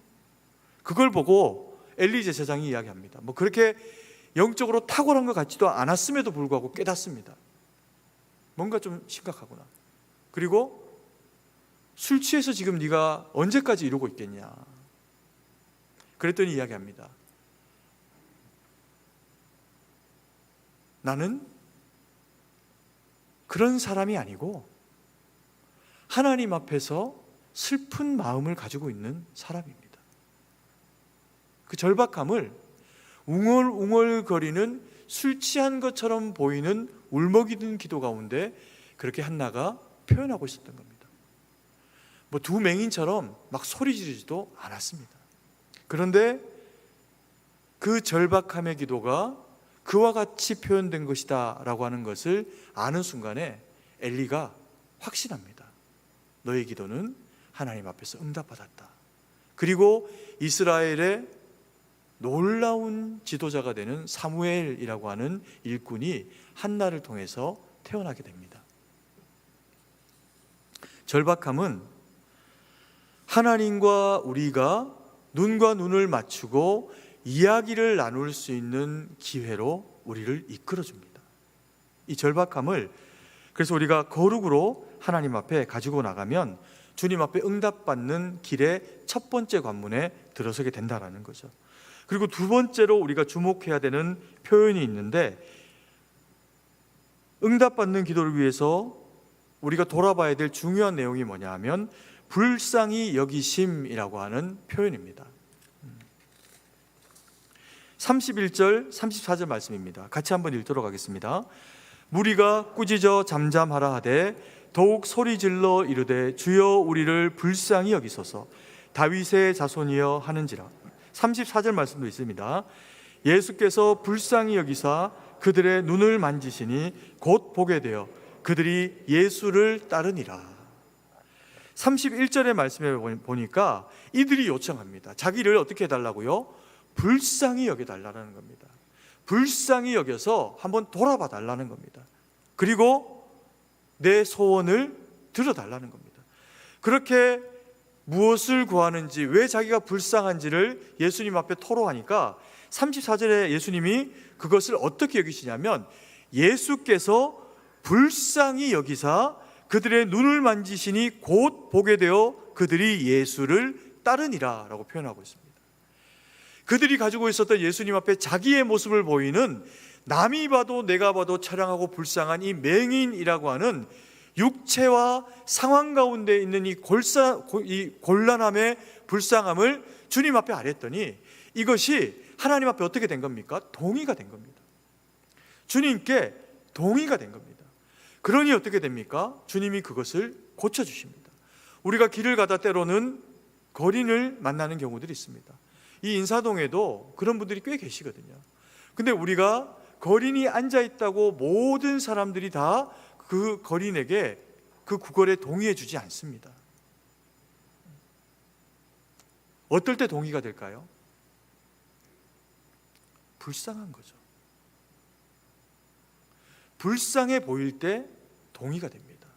그걸 보고 엘리 제사장이 이야기합니다. 뭐 그렇게 영적으로 탁월한 것 같지도 않았음에도 불구하고 깨닫습니다. 뭔가 좀 심각하구나. 그리고 술 취해서 지금 네가 언제까지 이러고 있겠냐. 그랬더니 이야기합니다. 나는 그런 사람이 아니고 하나님 앞에서 슬픈 마음을 가지고 있는 사람입니다. 그 절박함을 웅얼웅얼거리는 술 취한 것처럼 보이는 울먹이는 기도 가운데 그렇게 한나가 표현하고 있었던 겁니다. 뭐 두 맹인처럼 막 소리 지르지도 않았습니다. 그런데 그 절박함의 기도가 그와 같이 표현된 것이다 라고 하는 것을 아는 순간에 엘리가 확신합니다. 너의 기도는 하나님 앞에서 응답받았다. 그리고 이스라엘의 놀라운 지도자가 되는 사무엘이라고 하는 일꾼이 한나를 통해서 태어나게 됩니다. 절박함은 하나님과 우리가 눈과 눈을 맞추고 이야기를 나눌 수 있는 기회로 우리를 이끌어줍니다. 이 절박함을 그래서 우리가 거룩으로 하나님 앞에 가지고 나가면 주님 앞에 응답받는 길의 첫 번째 관문에 들어서게 된다는 거죠. 그리고 두 번째로 우리가 주목해야 되는 표현이 있는데, 응답받는 기도를 위해서 우리가 돌아봐야 될 중요한 내용이 뭐냐 하면 불쌍히 여기심이라고 하는 표현입니다. 31절 34절 말씀입니다. 같이 한번 읽도록 하겠습니다. 무리가 꾸짖어 잠잠하라 하되 더욱 소리질러 이르되 주여 우리를 불쌍히 여기소서 다윗의 자손이여 하는지라. 34절 말씀도 있습니다. 예수께서 불쌍히 여기사 그들의 눈을 만지시니 곧 보게 되어 그들이 예수를 따르니라. 31절의 말씀에 보니까 이들이 요청합니다. 자기를 어떻게 해달라고요? 불쌍히 여겨달라는 겁니다. 불쌍히 여겨서 한번 돌아봐 달라는 겁니다. 그리고 내 소원을 들어달라는 겁니다. 그렇게 무엇을 구하는지, 왜 자기가 불쌍한지를 예수님 앞에 토로하니까 34절에 예수님이 그것을 어떻게 여기시냐면 예수께서 불쌍히 여기사 그들의 눈을 만지시니 곧 보게 되어 그들이 예수를 따르니라 라고 표현하고 있습니다. 그들이 가지고 있었던 예수님 앞에 자기의 모습을 보이는, 남이 봐도 내가 봐도 처량하고 불쌍한 이 맹인이라고 하는 육체와 상황 가운데 있는 이 곤란함의 불쌍함을 주님 앞에 아랬더니 이것이 하나님 앞에 어떻게 된 겁니까? 동의가 된 겁니다. 주님께 동의가 된 겁니다. 그러니 어떻게 됩니까? 주님이 그것을 고쳐주십니다. 우리가 길을 가다 때로는 거린을 만나는 경우들이 있습니다. 이 인사동에도 그런 분들이 꽤 계시거든요. 근데 우리가 거린이 앉아있다고 모든 사람들이 다 그 거린에게 그 구걸에 동의해 주지 않습니다. 어떨 때 동의가 될까요? 불쌍한 거죠. 불쌍해 보일 때 동의가 됩니다.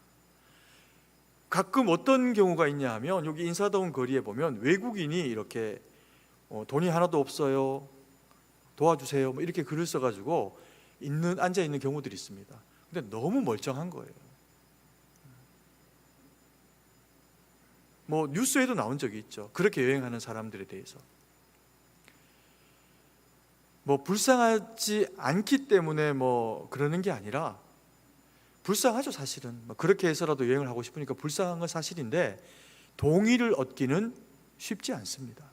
가끔 어떤 경우가 있냐 하면 여기 인사동 거리에 보면 외국인이 이렇게 돈이 하나도 없어요, 도와주세요, 뭐 이렇게 글을 써가지고 앉아 있는 경우들이 있습니다. 근데 너무 멀쩡한 거예요. 뭐 뉴스에도 나온 적이 있죠. 그렇게 여행하는 사람들에 대해서. 뭐 불쌍하지 않기 때문에 뭐 그러는 게 아니라, 불쌍하죠 사실은. 뭐 그렇게 해서라도 여행을 하고 싶으니까 불쌍한 건 사실인데 동의를 얻기는 쉽지 않습니다.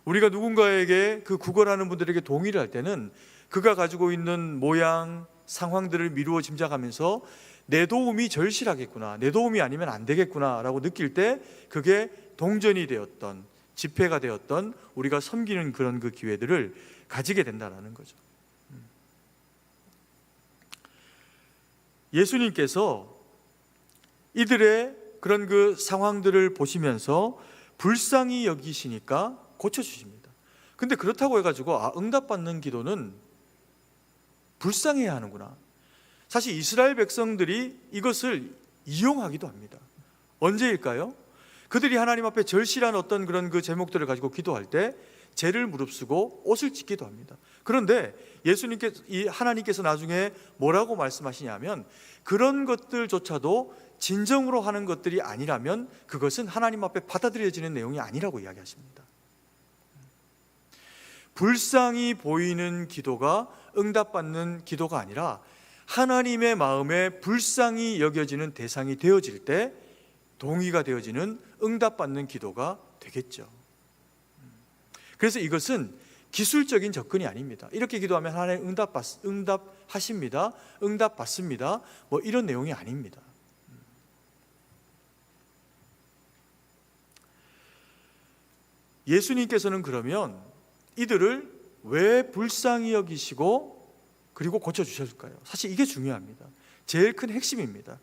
우리가 누군가에게, 그 구걸하는 분들에게 동의를 할 때는 그가 가지고 있는 모양, 상황들을 미루어 짐작하면서 내 도움이 절실하겠구나, 내 도움이 아니면 안 되겠구나 라고 느낄 때 그게 동전이 되었던, 지폐가 되었던 우리가 섬기는 그런 그 기회들을 가지게 된다는 거죠. 예수님께서 이들의 그런 그 상황들을 보시면서 불쌍히 여기시니까 고쳐주십니다. 근데 그렇다고 해가지고 응답받는 기도는 불쌍해야 하는구나. 사실 이스라엘 백성들이 이것을 이용하기도 합니다. 언제일까요? 그들이 하나님 앞에 절실한 어떤 그런 그 제목들을 가지고 기도할 때 죄를 무릅쓰고 옷을 찢기도 합니다. 그런데 하나님께서 나중에 뭐라고 말씀하시냐면, 그런 것들조차도 진정으로 하는 것들이 아니라면 그것은 하나님 앞에 받아들여지는 내용이 아니라고 이야기하십니다. 불쌍히 보이는 기도가 응답받는 기도가 아니라 하나님의 마음에 불쌍히 여겨지는 대상이 되어질 때 동의가 되어지는 응답받는 기도가 되겠죠. 그래서 이것은 기술적인 접근이 아닙니다. 이렇게 기도하면 하나님 응답하십니다, 응답받습니다, 뭐 이런 내용이 아닙니다. 예수님께서는 그러면 이들을 왜 불쌍히 여기시고 그리고 고쳐주셨을까요? 사실 이게 중요합니다. 제일 큰 핵심입니다.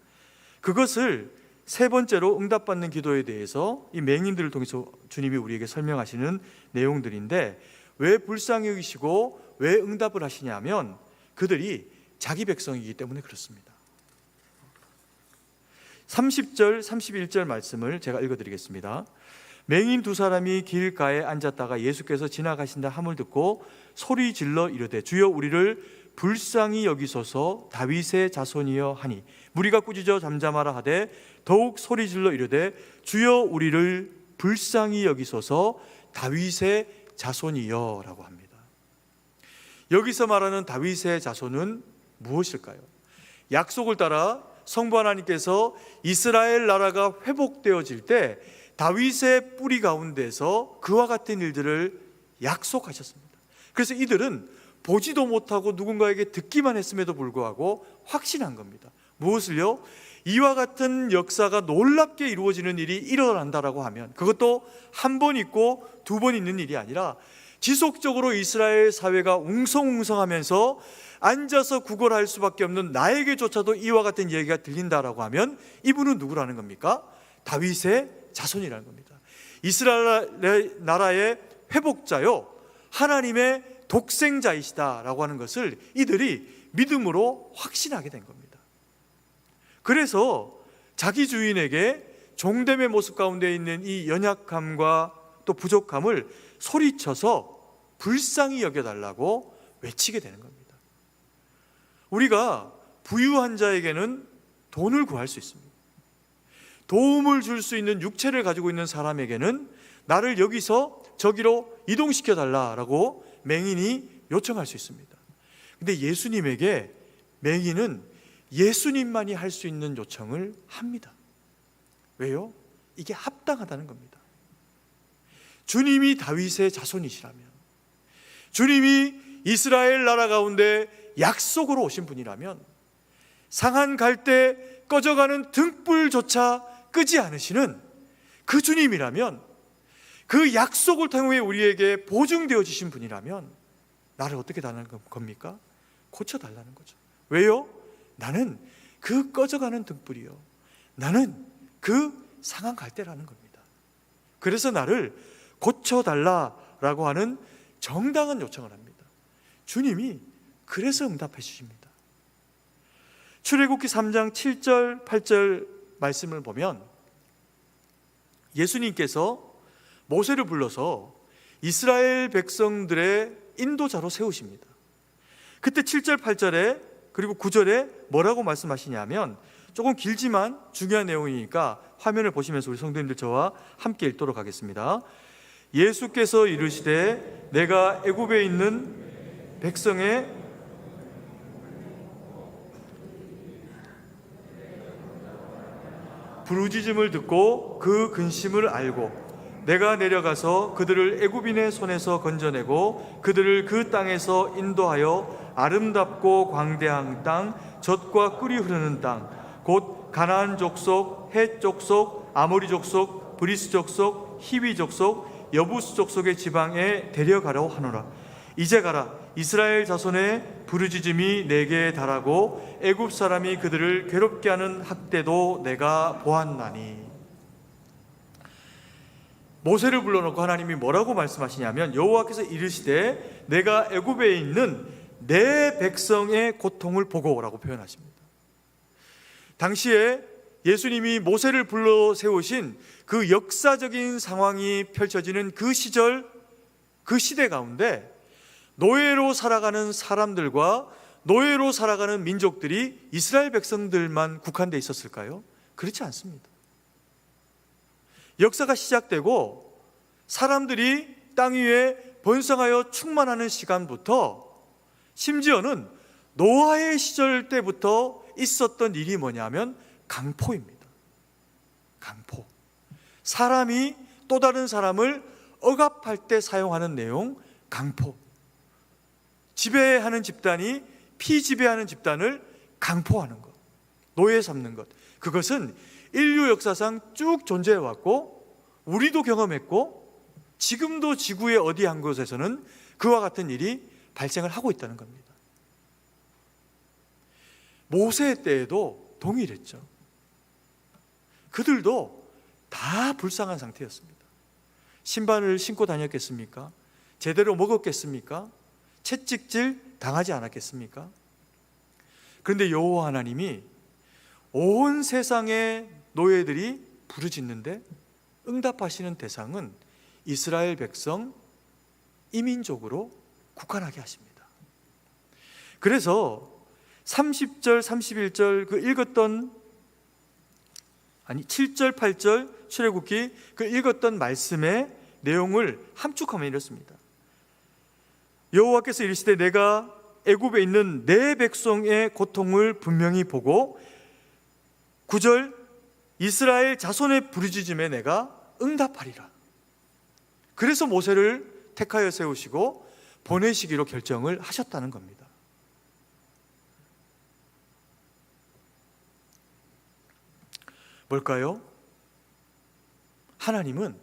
그것을 세 번째로 응답받는 기도에 대해서 이 맹인들을 통해서 주님이 우리에게 설명하시는 내용들인데, 왜 불쌍히 여기시고 왜 응답을 하시냐면 그들이 자기 백성이기 때문에 그렇습니다. 30절 31절 말씀을 제가 읽어드리겠습니다. 맹인 두 사람이 길가에 앉았다가 예수께서 지나가신다 함을 듣고 소리 질러 이르되 주여 우리를 불쌍히 여기소서 다윗의 자손이여 하니, 무리가 꾸짖어 잠잠하라 하되 더욱 소리 질러 이르되 주여 우리를 불쌍히 여기소서 다윗의 자손이여 라고 합니다. 여기서 말하는 다윗의 자손은 무엇일까요? 약속을 따라 성부 하나님께서 이스라엘 나라가 회복되어질 때 다윗의 뿌리 가운데서 그와 같은 일들을 약속하셨습니다. 그래서 이들은 보지도 못하고 누군가에게 듣기만 했음에도 불구하고 확신한 겁니다. 무엇을요? 이와 같은 역사가 놀랍게 이루어지는 일이 일어난다라고 하면, 그것도 한 번 있고 두 번 있는 일이 아니라 지속적으로 이스라엘 사회가 웅성웅성하면서 앉아서 구걸할 수밖에 없는 나에게조차도 이와 같은 얘기가 들린다라고 하면 이분은 누구라는 겁니까? 다윗의 자손이라는 겁니다. 이스라엘 나라의 회복자요, 하나님의 독생자이시다라고 하는 것을 이들이 믿음으로 확신하게 된 겁니다. 그래서 자기 주인에게 종됨의 모습 가운데 있는 이 연약함과 또 부족함을 소리쳐서 불쌍히 여겨달라고 외치게 되는 겁니다. 우리가 부유한 자에게는 돈을 구할 수 있습니다. 도움을 줄 수 있는 육체를 가지고 있는 사람에게는 나를 여기서 저기로 이동시켜 달라라고 맹인이 요청할 수 있습니다. 근데 예수님에게 맹인은 예수님만이 할 수 있는 요청을 합니다. 왜요? 이게 합당하다는 겁니다. 주님이 다윗의 자손이시라면, 주님이 이스라엘 나라 가운데 약속으로 오신 분이라면, 상한 갈대 꺼져가는 등불조차 끄지 않으시는 그 주님이라면, 그 약속을 통해 우리에게 보증되어 주신 분이라면 나를 어떻게 달라는 겁니까? 고쳐달라는 거죠. 왜요? 나는 그 꺼져가는 등불이요, 나는 그 상한 갈대라는 겁니다. 그래서 나를 고쳐달라라고 하는 정당한 요청을 합니다. 주님이 그래서 응답해 주십니다. 출애굽기 3장 7절 8절 말씀을 보면 예수님께서 모세를 불러서 이스라엘 백성들의 인도자로 세우십니다. 그때 7절 8절에 그리고 9절에 뭐라고 말씀하시냐면, 조금 길지만 중요한 내용이니까 화면을 보시면서 우리 성도님들 저와 함께 읽도록 하겠습니다. 예수께서 이르시되 내가 애굽에 있는 백성의 부르짖음을 듣고 그 근심을 알고 내가 내려가서 그들을 애굽인의 손에서 건져내고 그들을 그 땅에서 인도하여 아름답고 광대한 땅, 젖과 꿀이 흐르는 땅, 곧 가나안 족속, 헷 족속, 아모리 족속, 브리스 족속, 히위 족속, 여부스 족속의 지방에 데려가라고 하노라. 이제 가라. 이스라엘 자손의 부르짖음이 내게 달하고 애굽 사람이 그들을 괴롭게 하는 학대도 내가 보았나니. 모세를 불러놓고 하나님이 뭐라고 말씀하시냐면 여호와께서 이르시되 내가 애굽에 있는 내 백성의 고통을 보고라고 표현하십니다. 당시에 예수님이 모세를 불러 세우신 그 역사적인 상황이 펼쳐지는 그 시절, 그 시대 가운데 노예로 살아가는 사람들과 노예로 살아가는 민족들이 이스라엘 백성들만 국한돼 있었을까요? 그렇지 않습니다. 역사가 시작되고 사람들이 땅 위에 번성하여 충만하는 시간부터 심지어는 노아의 시절 때부터 있었던 일이 뭐냐면 강포입니다. 강포. 사람이 또 다른 사람을 억압할 때 사용하는 내용, 강포. 지배하는 집단이 피지배하는 집단을 강포하는 것, 노예 삼는 것. 그것은 인류 역사상 쭉 존재해 왔고 우리도 경험했고 지금도 지구의 어디 한 곳에서는 그와 같은 일이 발생을 하고 있다는 겁니다. 모세 때에도 동일했죠. 그들도 다 불쌍한 상태였습니다. 신발을 신고 다녔겠습니까? 제대로 먹었겠습니까? 채찍질 당하지 않았겠습니까? 그런데 여호와 하나님이 온 세상의 노예들이 부르짖는데 응답하시는 대상은 이스라엘 백성 이민족으로 국한하게 하십니다. 그래서 30절, 31절 그 읽었던 7절, 8절 출애굽기 그 읽었던 말씀의 내용을 함축하면 이렇습니다. 여호와께서 이르시되 내가 애굽에 있는 내 백성의 고통을 분명히 보고 9절 이스라엘 자손의 부르짖음에 내가 응답하리라. 그래서 모세를 택하여 세우시고 보내시기로 결정을 하셨다는 겁니다. 뭘까요? 하나님은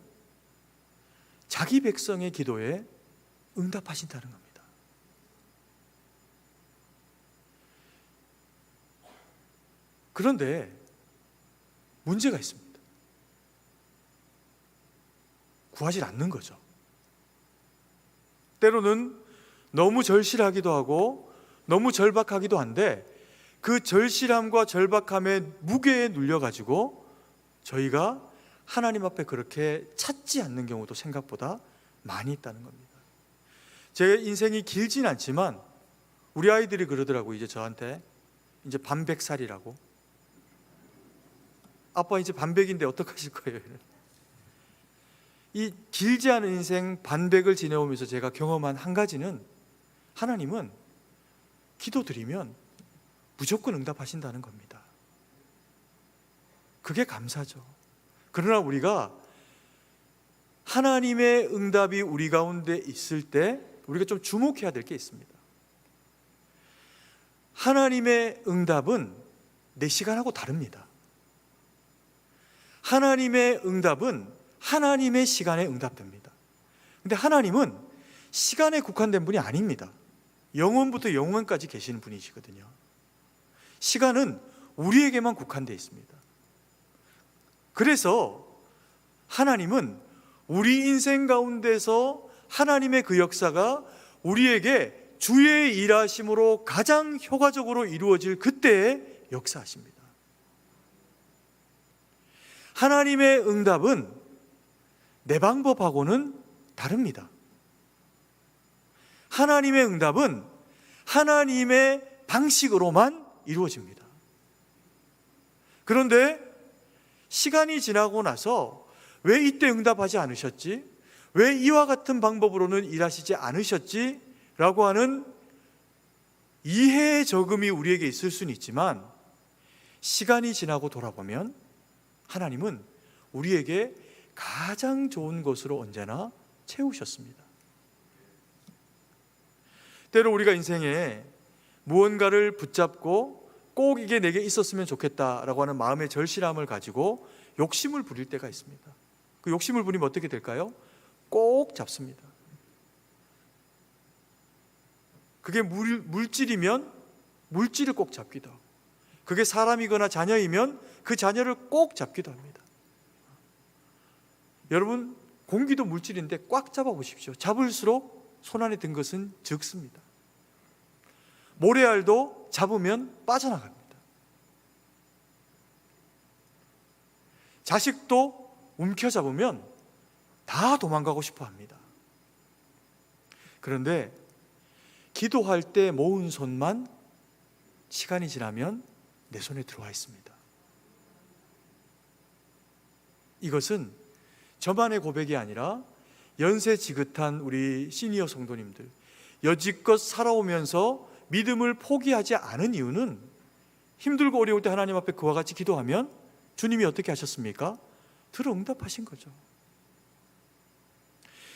자기 백성의 기도에 응답하신다는 겁니다. 그런데 문제가 있습니다. 구하지 않는 거죠. 때로는 너무 절실하기도 하고 너무 절박하기도 한데 그 절실함과 절박함의 무게에 눌려가지고 저희가 하나님 앞에 그렇게 찾지 않는 경우도 생각보다 많이 있다는 겁니다. 제 인생이 길진 않지만 우리 아이들이 그러더라고. 이제 저한테 이제 반백살이라고. 아빠 이제 반백인데 어떡하실 거예요? 이 길지 않은 인생 반백을 지내오면서 제가 경험한 한 가지는 하나님은 기도드리면 무조건 응답하신다는 겁니다. 그게 감사죠. 그러나 우리가 하나님의 응답이 우리 가운데 있을 때 우리가 좀 주목해야 될 게 있습니다. 하나님의 응답은 내 시간하고 다릅니다. 하나님의 응답은 하나님의 시간에 응답됩니다. 근데 하나님은 시간에 국한된 분이 아닙니다. 영원부터 영원까지 계시는 분이시거든요. 시간은 우리에게만 국한되어 있습니다. 그래서 하나님은 우리 인생 가운데서 하나님의 그 역사가 우리에게 주의 일하심으로 가장 효과적으로 이루어질 그때에 역사하십니다. 하나님의 응답은 내 방법하고는 다릅니다. 하나님의 응답은 하나님의 방식으로만 이루어집니다. 그런데 시간이 지나고 나서 왜 이때 응답하지 않으셨지? 왜 이와 같은 방법으로는 일하시지 않으셨지? 라고 하는 이해의 저금이 우리에게 있을 수는 있지만 시간이 지나고 돌아보면 하나님은 우리에게 가장 좋은 것으로 언제나 채우셨습니다. 때로 우리가 인생에 무언가를 붙잡고 꼭 이게 내게 있었으면 좋겠다라고 하는 마음의 절실함을 가지고 욕심을 부릴 때가 있습니다. 그 욕심을 부리면 어떻게 될까요? 꼭 잡습니다. 그게 물질이면 물질을 꼭 잡기도 하고, 그게 사람이거나 자녀이면 그 자녀를 꼭 잡기도 합니다. 여러분, 공기도 물질인데 꽉 잡아 보십시오. 잡을수록 손안에 든 것은 적습니다. 모래알도 잡으면 빠져나갑니다. 자식도 움켜잡으면 다 도망가고 싶어 합니다. 그런데 기도할 때 모은 손만 시간이 지나면 내 손에 들어와 있습니다. 이것은 저만의 고백이 아니라 연세 지긋한 우리 시니어 성도님들, 여지껏 살아오면서 믿음을 포기하지 않은 이유는 힘들고 어려울 때 하나님 앞에 그와 같이 기도하면 주님이 어떻게 하셨습니까? 들어 응답하신 거죠.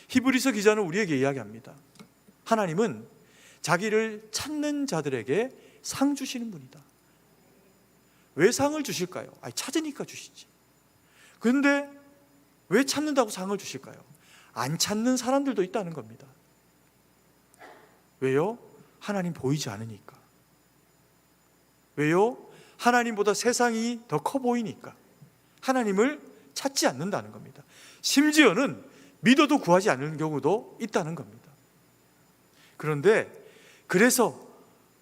히브리서 기자는 우리에게 이야기합니다. 하나님은 자기를 찾는 자들에게 상 주시는 분이다. 왜 상을 주실까요? 찾으니까 주시지. 그런데 왜 찾는다고 상을 주실까요? 안 찾는 사람들도 있다는 겁니다. 왜요? 하나님 보이지 않으니까. 왜요? 하나님보다 세상이 더 커 보이니까. 하나님을 찾지 않는다는 겁니다. 심지어는 믿어도 구하지 않는 경우도 있다는 겁니다. 그런데 그래서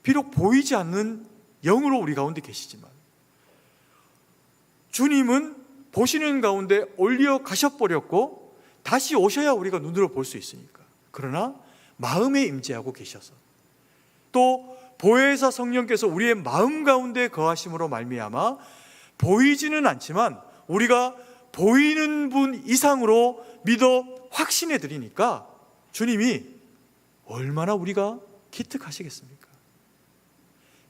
비록 보이지 않는 영으로 우리 가운데 계시지만 주님은 보시는 가운데 올려 가셔버렸고 다시 오셔야 우리가 눈으로 볼 수 있으니까. 그러나 마음에 임재하고 계셔서 또 보혜사 성령께서 우리의 마음 가운데 거하심으로 말미암아 보이지는 않지만 우리가 보이는 분 이상으로 믿어 확신해 드리니까 주님이 얼마나 우리가 기특하시겠습니까?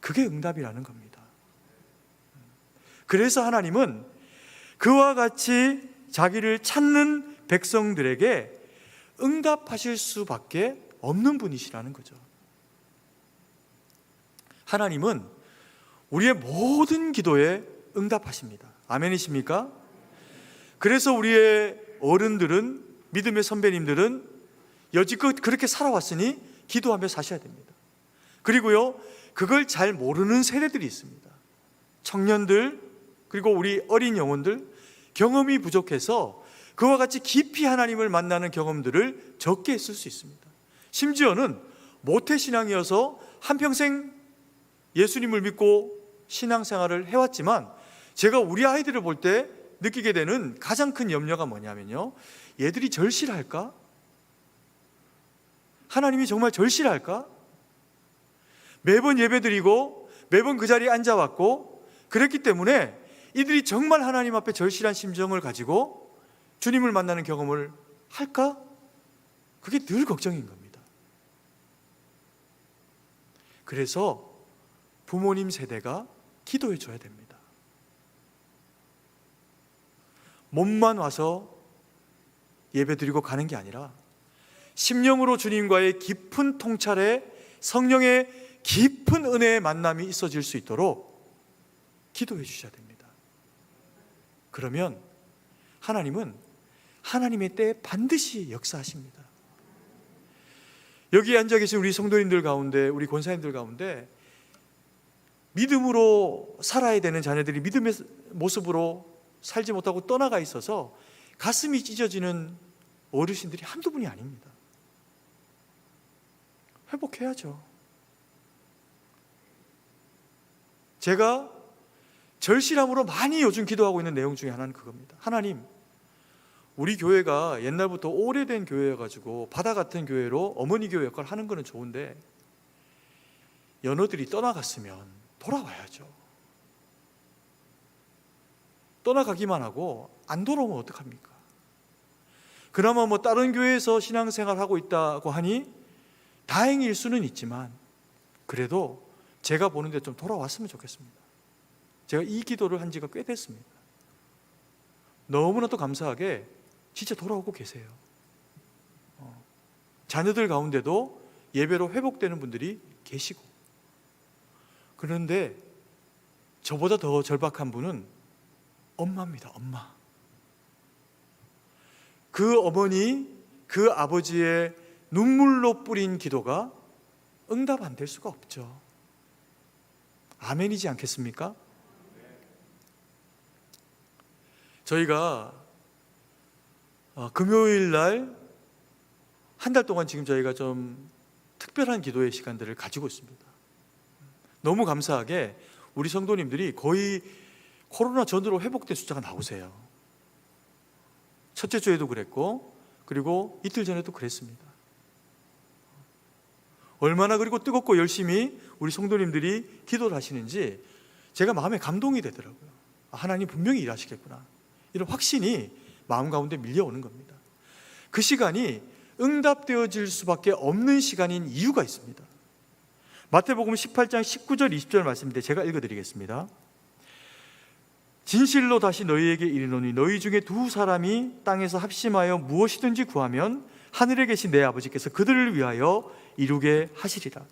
그게 응답이라는 겁니다. 그래서 하나님은 그와 같이 자기를 찾는 백성들에게 응답하실 수밖에 없는 분이시라는 거죠. 하나님은 우리의 모든 기도에 응답하십니다. 아멘이십니까? 그래서 우리의 어른들은, 믿음의 선배님들은 여지껏 그렇게 살아왔으니 기도하며 사셔야 됩니다. 그리고요, 그걸 잘 모르는 세대들이 있습니다. 청년들, 그리고 우리 어린 영혼들, 경험이 부족해서 그와 같이 깊이 하나님을 만나는 경험들을 적게 했을 수 있습니다. 심지어는 모태신앙이어서 한평생 예수님을 믿고 신앙생활을 해왔지만 제가 우리 아이들을 볼 때 느끼게 되는 가장 큰 염려가 뭐냐면요, 얘들이 절실할까? 하나님이 정말 절실할까? 매번 예배드리고 매번 그 자리에 앉아왔고 그랬기 때문에 이들이 정말 하나님 앞에 절실한 심정을 가지고 주님을 만나는 경험을 할까? 그게 늘 걱정인 겁니다. 그래서 부모님 세대가 기도해 줘야 됩니다. 몸만 와서 예배드리고 가는 게 아니라 심령으로 주님과의 깊은 통찰에 성령의 깊은 은혜의 만남이 있어질 수 있도록 기도해 주셔야 됩니다. 그러면 하나님은 하나님의 때에 반드시 역사하십니다. 여기 앉아 계신 우리 성도님들 가운데, 우리 권사님들 가운데 믿음으로 살아야 되는 자녀들이 믿음의 모습으로 살지 못하고 떠나가 있어서 가슴이 찢어지는 어르신들이 한두 분이 아닙니다. 회복해야죠. 제가 절실함으로 많이 요즘 기도하고 있는 내용 중에 하나는 그겁니다. 하나님, 우리 교회가 옛날부터 오래된 교회여가지고 바다 같은 교회로 어머니 교회 역할을 하는 거는 좋은데 연어들이 떠나갔으면 돌아와야죠. 떠나가기만 하고 안 돌아오면 어떡합니까? 그나마 뭐 다른 교회에서 신앙생활하고 있다고 하니 다행일 수는 있지만 그래도 제가 보는데 좀 돌아왔으면 좋겠습니다. 제가 이 기도를 한 지가 꽤 됐습니다. 너무나도 감사하게 진짜 돌아오고 계세요. 자녀들 가운데도 예배로 회복되는 분들이 계시고, 그런데 저보다 더 절박한 분은 엄마입니다. 엄마. 그 어머니, 그 아버지의 눈물로 뿌린 기도가 응답 안 될 수가 없죠. 아멘이지 않겠습니까? 저희가 금요일 날 한 달 동안 지금 저희가 좀 특별한 기도의 시간들을 가지고 있습니다. 너무 감사하게 우리 성도님들이 거의 코로나 전으로 회복된 숫자가 나오세요. 첫째 주에도 그랬고, 그리고 이틀 전에도 그랬습니다. 얼마나 그리고 뜨겁고 열심히 우리 성도님들이 기도를 하시는지 제가 마음에 감동이 되더라고요. 하나님 분명히 일하시겠구나, 이런 확신이 마음 가운데 밀려오는 겁니다. 그 시간이 응답되어질 수밖에 없는 시간인 이유가 있습니다. 마태복음 18장 19절 20절 말씀인데 제가 읽어드리겠습니다. 진실로 다시 너희에게 이르노니 너희 중에 두 사람이 땅에서 합심하여 무엇이든지 구하면 하늘에 계신 내 아버지께서 그들을 위하여 이루게 하시리라.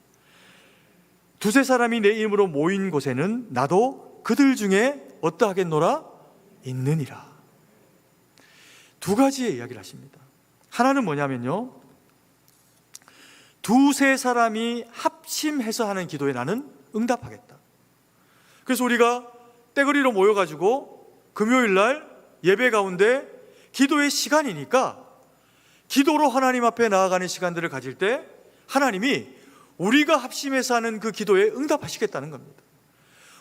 두세 사람이 내 이름으로 모인 곳에는 나도 그들 중에 어떠하겠노라? 있느니라. 두 가지의 이야기를 하십니다. 하나는 뭐냐면요, 두세 사람이 합심해서 하는 기도에 나는 응답하겠다. 그래서 우리가 떼거리로 모여가지고 금요일 날 예배 가운데 기도의 시간이니까 기도로 하나님 앞에 나아가는 시간들을 가질 때 하나님이 우리가 합심해서 하는 그 기도에 응답하시겠다는 겁니다.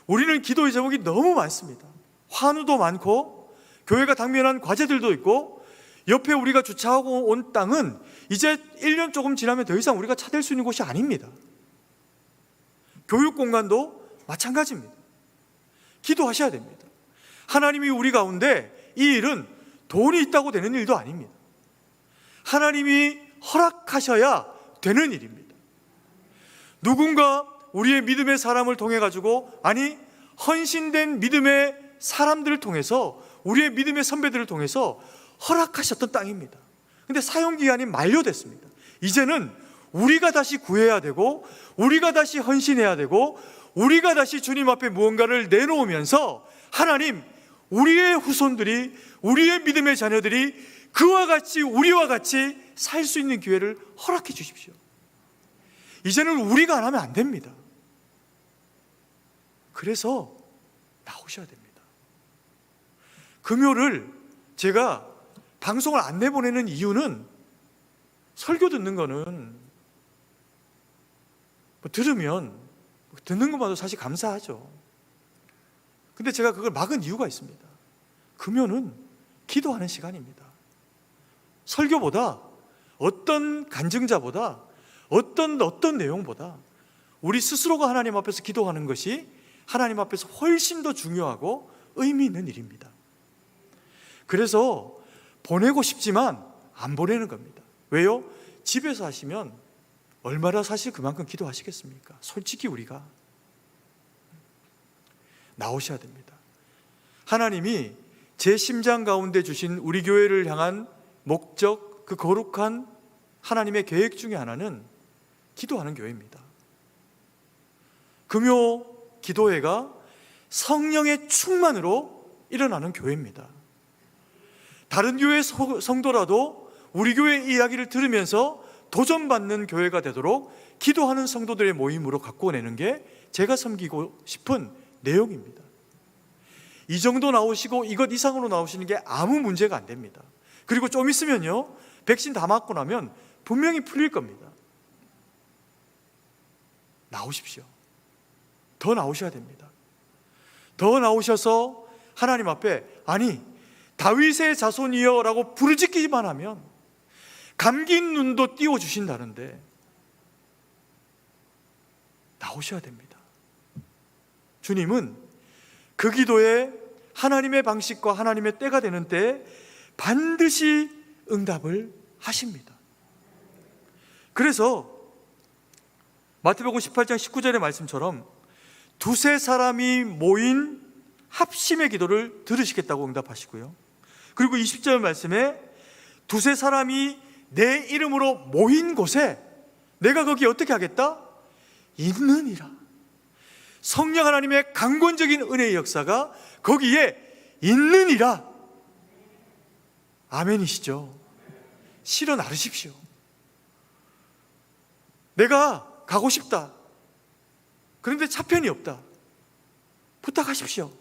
우리는 기도의 제목이 너무 많습니다. 환우도 많고 교회가 당면한 과제들도 있고, 옆에 우리가 주차하고 온 땅은 이제 1년 조금 지나면 더 이상 우리가 찾을 수 있는 곳이 아닙니다. 교육 공간도 마찬가지입니다. 기도하셔야 됩니다. 하나님이 우리 가운데 이 일은 돈이 있다고 되는 일도 아닙니다. 하나님이 허락하셔야 되는 일입니다. 누군가 우리의 믿음의 사람을 통해 가지고, 아니 헌신된 믿음의 사람들을 통해서, 우리의 믿음의 선배들을 통해서 허락하셨던 땅입니다. 근데 사용기한이 만료됐습니다. 이제는 우리가 다시 구해야 되고, 우리가 다시 헌신해야 되고, 우리가 다시 주님 앞에 무언가를 내놓으면서 하나님, 우리의 후손들이, 우리의 믿음의 자녀들이 그와 같이, 우리와 같이 살 수 있는 기회를 허락해 주십시오. 이제는 우리가 안 하면 안 됩니다. 그래서 나오셔야 됩니다. 금요를 제가 방송을 안 내보내는 이유는, 설교 듣는 거는 들으면 듣는 것만도 사실 감사하죠. 근데 제가 그걸 막은 이유가 있습니다. 금요는 기도하는 시간입니다. 설교보다, 어떤 간증자보다, 어떤 내용보다 우리 스스로가 하나님 앞에서 기도하는 것이 하나님 앞에서 훨씬 더 중요하고 의미 있는 일입니다. 그래서 보내고 싶지만 안 보내는 겁니다. 왜요? 집에서 하시면 얼마나 사실 그만큼 기도하시겠습니까? 솔직히 우리가 나오셔야 됩니다. 하나님이 제 심장 가운데 주신 우리 교회를 향한 목적, 그 거룩한 하나님의 계획 중에 하나는 기도하는 교회입니다. 금요 기도회가 성령의 충만으로 일어나는 교회입니다. 다른 교회 성도라도 우리 교회 이야기를 들으면서 도전받는 교회가 되도록 기도하는 성도들의 모임으로 가꾸어내는 게 제가 섬기고 싶은 내용입니다. 이 정도 나오시고 이것 이상으로 나오시는 게 아무 문제가 안 됩니다. 그리고 좀 있으면요, 백신 다 맞고 나면 분명히 풀릴 겁니다. 나오십시오. 더 나오셔야 됩니다. 더 나오셔서 하나님 앞에, 아니 다윗의 자손이여 라고 부르짖기만 하면 감긴 눈도 띄워주신다는데 나오셔야 됩니다. 주님은 그 기도에 하나님의 방식과 하나님의 때가 되는 때 반드시 응답을 하십니다. 그래서 마태복음 18장 19절의 말씀처럼 두세 사람이 모인 합심의 기도를 들으시겠다고 응답하시고요. 그리고 20절 말씀에 두세 사람이 내 이름으로 모인 곳에 내가 거기 어떻게 하겠다? 있느니라. 성령 하나님의 강권적인 은혜의 역사가 거기에 있느니라. 아멘이시죠? 실어 나르십시오. 내가 가고 싶다. 그런데 차편이 없다. 부탁하십시오.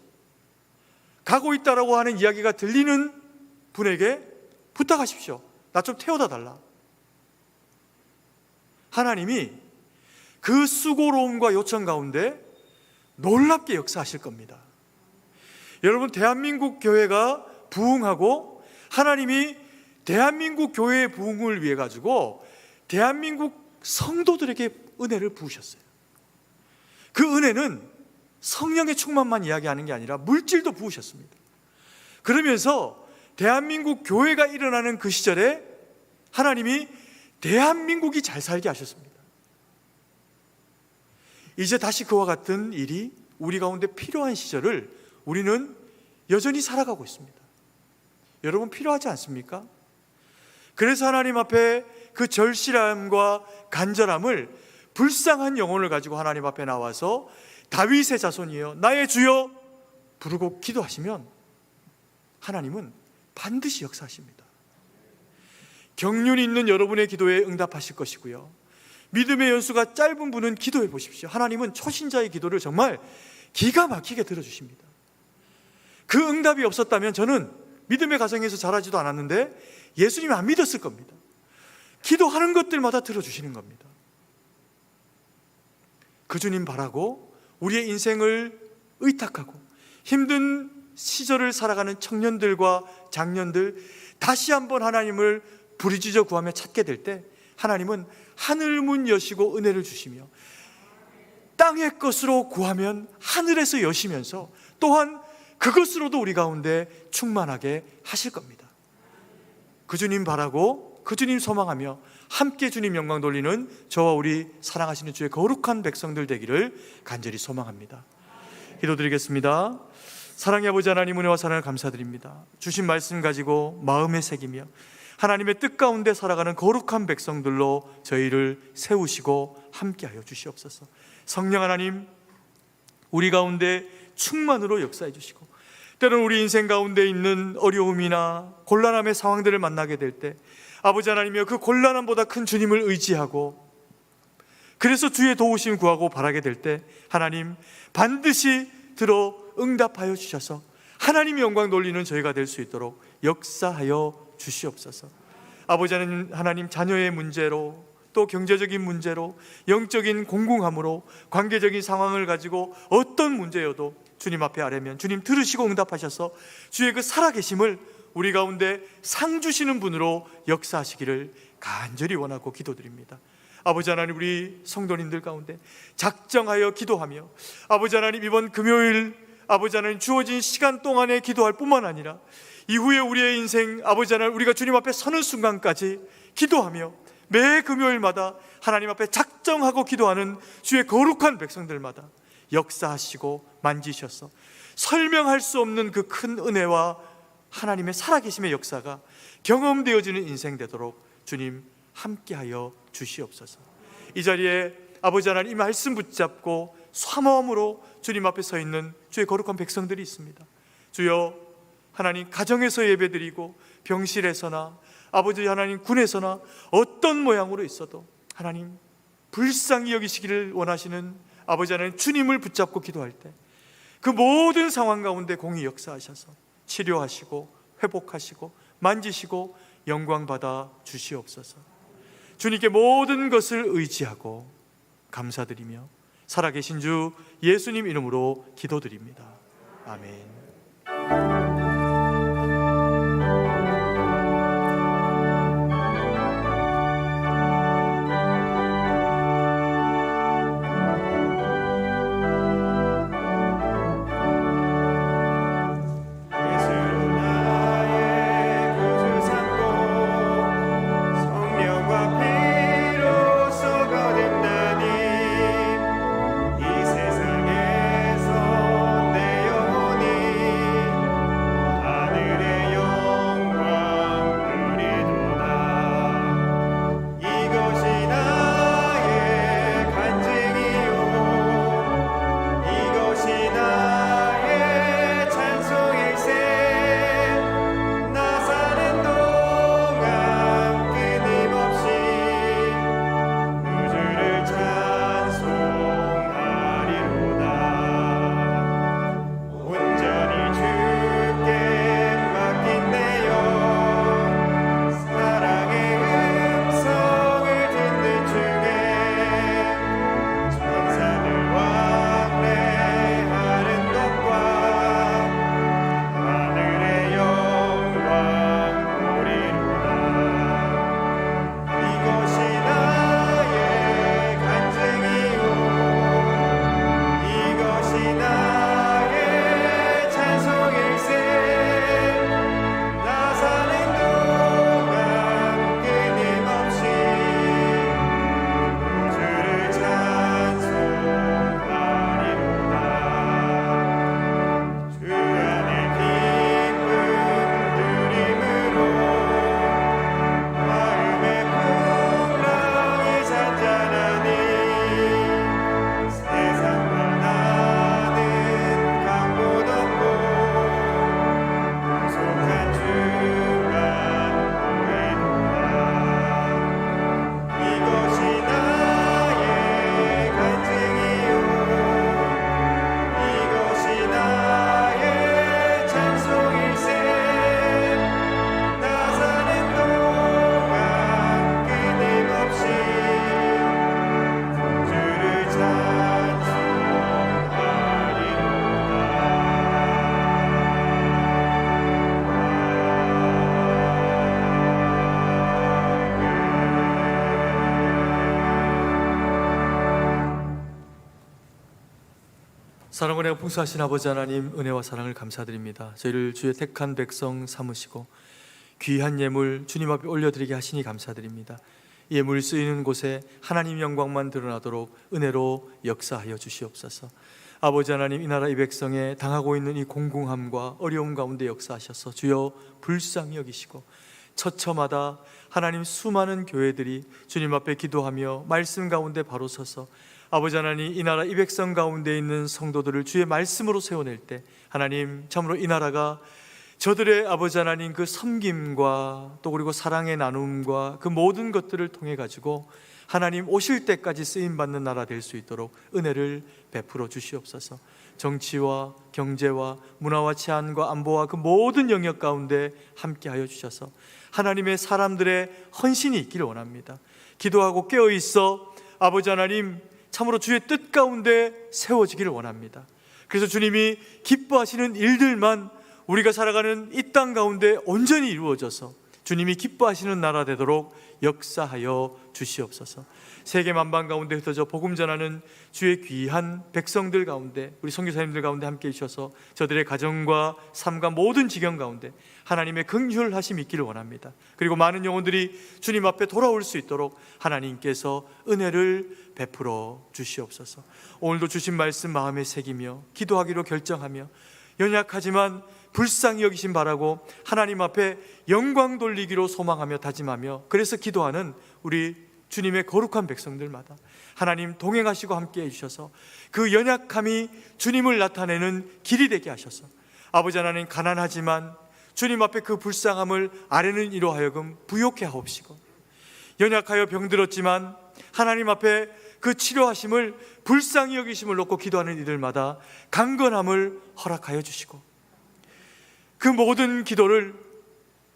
가고 있다라고 하는 이야기가 들리는 분에게 부탁하십시오. 나 좀 태워다 달라. 하나님이 그 수고로움과 요청 가운데 놀랍게 역사하실 겁니다. 여러분, 대한민국 교회가 부흥하고 하나님이 대한민국 교회의 부흥을 위해 가지고 대한민국 성도들에게 은혜를 부으셨어요. 그 은혜는 성령의 충만만 이야기하는 게 아니라 물질도 부으셨습니다. 그러면서 대한민국 교회가 일어나는 그 시절에 하나님이 대한민국이 잘 살게 하셨습니다. 이제 다시 그와 같은 일이 우리 가운데 필요한 시절을 우리는 여전히 살아가고 있습니다. 여러분, 필요하지 않습니까? 그래서 하나님 앞에 그 절실함과 간절함을 불쌍한 영혼을 가지고 하나님 앞에 나와서 다윗의 자손이여 나의 주여 부르고 기도하시면 하나님은 반드시 역사하십니다. 경륜이 있는 여러분의 기도에 응답하실 것이고요. 믿음의 연수가 짧은 분은 기도해 보십시오. 하나님은 초신자의 기도를 정말 기가 막히게 들어주십니다. 그 응답이 없었다면 저는 믿음의 가정에서 자라지도 않았는데 예수님이 안 믿었을 겁니다. 기도하는 것들마다 들어주시는 겁니다. 그 주님 바라고 우리의 인생을 의탁하고 힘든 시절을 살아가는 청년들과 장년들 다시 한번 하나님을 부르짖어 구하며 찾게 될 때 하나님은 하늘 문 여시고 은혜를 주시며 땅의 것으로 구하면 하늘에서 여시면서 또한 그것으로도 우리 가운데 충만하게 하실 겁니다. 그 주님 바라고 그 주님 소망하며 함께 주님 영광 돌리는 저와 우리 사랑하시는 주의 거룩한 백성들 되기를 간절히 소망합니다. 기도드리겠습니다. 사랑의 아버지 하나님, 은혜와 사랑을 감사드립니다. 주신 말씀 가지고 마음에 새기며 하나님의 뜻 가운데 살아가는 거룩한 백성들로 저희를 세우시고 함께하여 주시옵소서. 성령 하나님, 우리 가운데 충만으로 역사해 주시고 때로는 우리 인생 가운데 있는 어려움이나 곤란함의 상황들을 만나게 될 때 아버지 하나님이여 그 곤란함보다 큰 주님을 의지하고 그래서 주의 도우심 구하고 바라게 될 때 하나님 반드시 들어 응답하여 주셔서 하나님의 영광 돌리는 저희가 될 수 있도록 역사하여 주시옵소서. 아버지 하나님, 자녀의 문제로 또 경제적인 문제로 영적인 공공함으로 관계적인 상황을 가지고 어떤 문제여도 주님 앞에 아뢰면 주님 들으시고 응답하셔서 주의 그 살아계심을 우리 가운데 상 주시는 분으로 역사하시기를 간절히 원하고 기도드립니다. 아버지 하나님, 우리 성도님들 가운데 작정하여 기도하며 아버지 하나님, 이번 금요일 아버지 하나님 주어진 시간 동안에 기도할 뿐만 아니라 이후에 우리의 인생 아버지 하나님 우리가 주님 앞에 서는 순간까지 기도하며 매 금요일마다 하나님 앞에 작정하고 기도하는 주의 거룩한 백성들마다 역사하시고 만지셔서 설명할 수 없는 그 큰 은혜와 하나님의 살아계심의 역사가 경험되어지는 인생 되도록 주님 함께하여 주시옵소서. 이 자리에 아버지 하나님 이 말씀 붙잡고 사모함으로 주님 앞에 서 있는 주의 거룩한 백성들이 있습니다. 주여 하나님, 가정에서 예배드리고 병실에서나 아버지 하나님 군에서나 어떤 모양으로 있어도 하나님 불쌍히 여기시기를 원하시는 아버지 하나님 주님을 붙잡고 기도할 때 그 모든 상황 가운데 공의 역사하셔서 치료하시고 회복하시고 만지시고 영광 받아 주시옵소서. 주님께 모든 것을 의지하고 감사드리며 살아계신 주 예수님 이름으로 기도드립니다. 아멘. 예수 나의 구주 삼고 사랑과 은혜가 풍성하신 아버지 하나님, 은혜와 사랑을 감사드립니다. 저희를 주의 택한 백성 삼으시고 귀한 예물 주님 앞에 올려드리게 하시니 감사드립니다. 예물 쓰이는 곳에 하나님 영광만 드러나도록 은혜로 역사하여 주시옵소서. 아버지 하나님, 이 나라 이 백성에 당하고 있는 이 공공함과 어려움 가운데 역사하셔서 주여 불쌍히 여기시고 처처마다 하나님 수많은 교회들이 주님 앞에 기도하며 말씀 가운데 바로 서서 아버지 하나님, 이 나라 이 백성 가운데 있는 성도들을 주의 말씀으로 세워낼 때 하나님, 참으로 이 나라가 저들의 아버지 하나님 그 섬김과 또 그리고 사랑의 나눔과 그 모든 것들을 통해 가지고 하나님 오실 때까지 쓰임받는 나라 될 수 있도록 은혜를 베풀어 주시옵소서. 정치와 경제와 문화와 치안과 안보와 그 모든 영역 가운데 함께하여 주셔서 하나님의 사람들의 헌신이 있기를 원합니다. 기도하고 깨어있어 아버지 하나님, 참으로 주의 뜻 가운데 세워지기를 원합니다. 그래서 주님이 기뻐하시는 일들만 우리가 살아가는 이 땅 가운데 온전히 이루어져서 주님이 기뻐하시는 나라 되도록 역사하여 주시옵소서. 세계 만방 가운데 흩어져 복음 전하는 주의 귀한 백성들 가운데, 우리 선교사님들 가운데 함께 해주셔서 저들의 가정과 삶과 모든 지경 가운데 하나님의 긍휼하심이 있기를 원합니다. 그리고 많은 영혼들이 주님 앞에 돌아올 수 있도록 하나님께서 은혜를 베풀어 주시옵소서. 오늘도 주신 말씀 마음에 새기며 기도하기로 결정하며 연약하지만 불쌍히 여기심 바라고 하나님 앞에 영광 돌리기로 소망하며 다짐하며 그래서 기도하는 우리 주님의 거룩한 백성들마다 하나님 동행하시고 함께 해주셔서 그 연약함이 주님을 나타내는 길이 되게 하셔서 아버지 하나님, 가난하지만 주님 앞에 그 불쌍함을 아뢰는 이로 하여금 부욕해 하옵시고, 연약하여 병들었지만 하나님 앞에 그 치료하심을 불쌍히 여기심을 놓고 기도하는 이들마다 강건함을 허락하여 주시고, 그 모든 기도를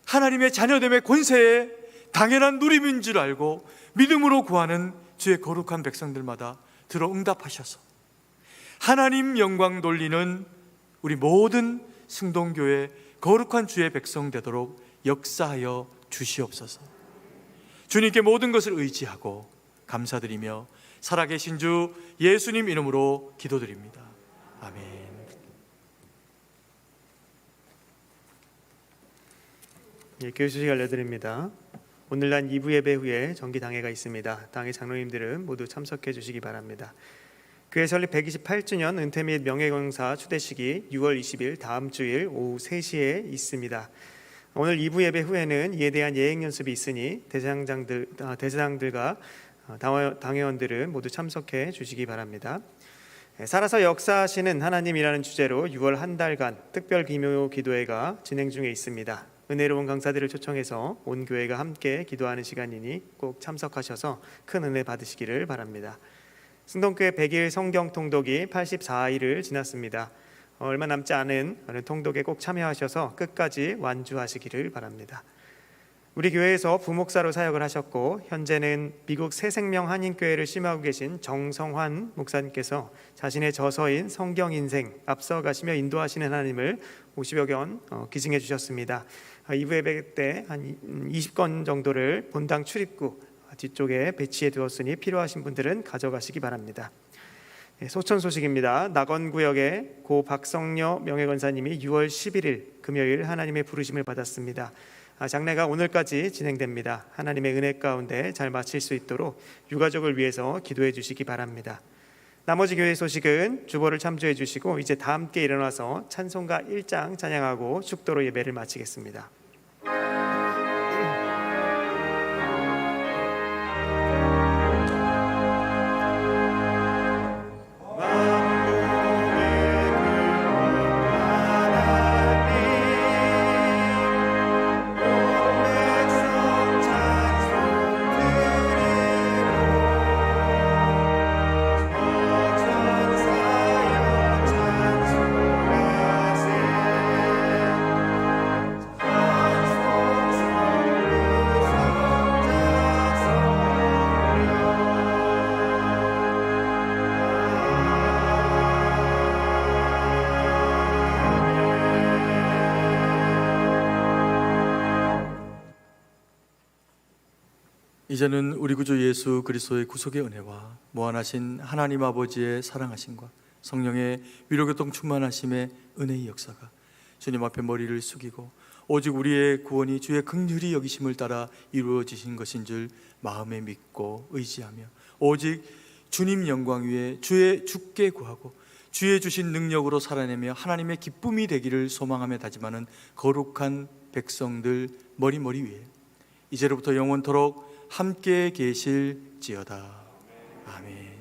하나님의 자녀됨의 권세에 당연한 누림인 줄 알고 믿음으로 구하는 주의 거룩한 백성들마다 들어 응답하셔서 하나님 영광 돌리는 우리 모든 승동교회 거룩한 주의 백성 되도록 역사하여 주시옵소서. 주님께 모든 것을 의지하고 감사드리며 살아계신 주 예수님 이름으로 기도드립니다. 아멘. 예, 교회 소식 알려드립니다. 오늘날 2부 예배 후에 정기 당회가 있습니다. 당회 장로님들은 모두 참석해 주시기 바랍니다. 교회 설립 128주년 은퇴 및 명예강사 추대식이 6월 20일 다음 주일 오후 3시에 있습니다. 오늘 2부 예배 후에는 이에 대한 예행 연습이 있으니 대장들과 당회원들은 모두 참석해 주시기 바랍니다. 살아서 역사하시는 하나님이라는 주제로 6월 한 달간 특별 기묘 기도회가 진행 중에 있습니다. 은혜로운 강사들을 초청해서 온 교회가 함께 기도하는 시간이니 꼭 참석하셔서 큰 은혜 받으시기를 바랍니다. 승동교회 100일 성경 통독이 84일을 지났습니다. 얼마 남지 않은 통독에 꼭 참여하셔서 끝까지 완주하시기를 바랍니다. 우리 교회에서 부목사로 사역을 하셨고 현재는 미국 새생명 한인교회를 심하고 계신 정성환 목사님께서 자신의 저서인 성경인생 앞서가시며 인도하시는 하나님을 50여 권 기증해 주셨습니다. 2부 예배 때 한 20권 정도를 본당 출입구 뒤쪽에 배치해 두었으니 필요하신 분들은 가져가시기 바랍니다. 소천 소식입니다. 낙원구역의 고 박성녀 명예권사님이 6월 11일 금요일 하나님의 부르심을 받았습니다. 장례가 오늘까지 진행됩니다. 하나님의 은혜 가운데 잘 마칠 수 있도록 유가족을 위해서 기도해 주시기 바랍니다. 나머지 교회 소식은 주보를 참조해 주시고 이제 다 함께 일어나서 찬송가 1장 찬양하고 축도로 예배를 마치겠습니다. 이제는 우리 구주 예수 그리스도의 구속의 은혜와 무한하신 하나님 아버지의 사랑하심과 성령의 위로교통 충만하심의 은혜의 역사가 주님 앞에 머리를 숙이고 오직 우리의 구원이 주의 긍휼히 여기심을 따라 이루어지신 것인 줄 마음에 믿고 의지하며 오직 주님 영광 위에 주께 구하고 주의 주신 능력으로 살아내며 하나님의 기쁨이 되기를 소망하며 다짐하는 거룩한 백성들 머리 위에 이제로부터 영원토록 함께 계실지어다. 아멘.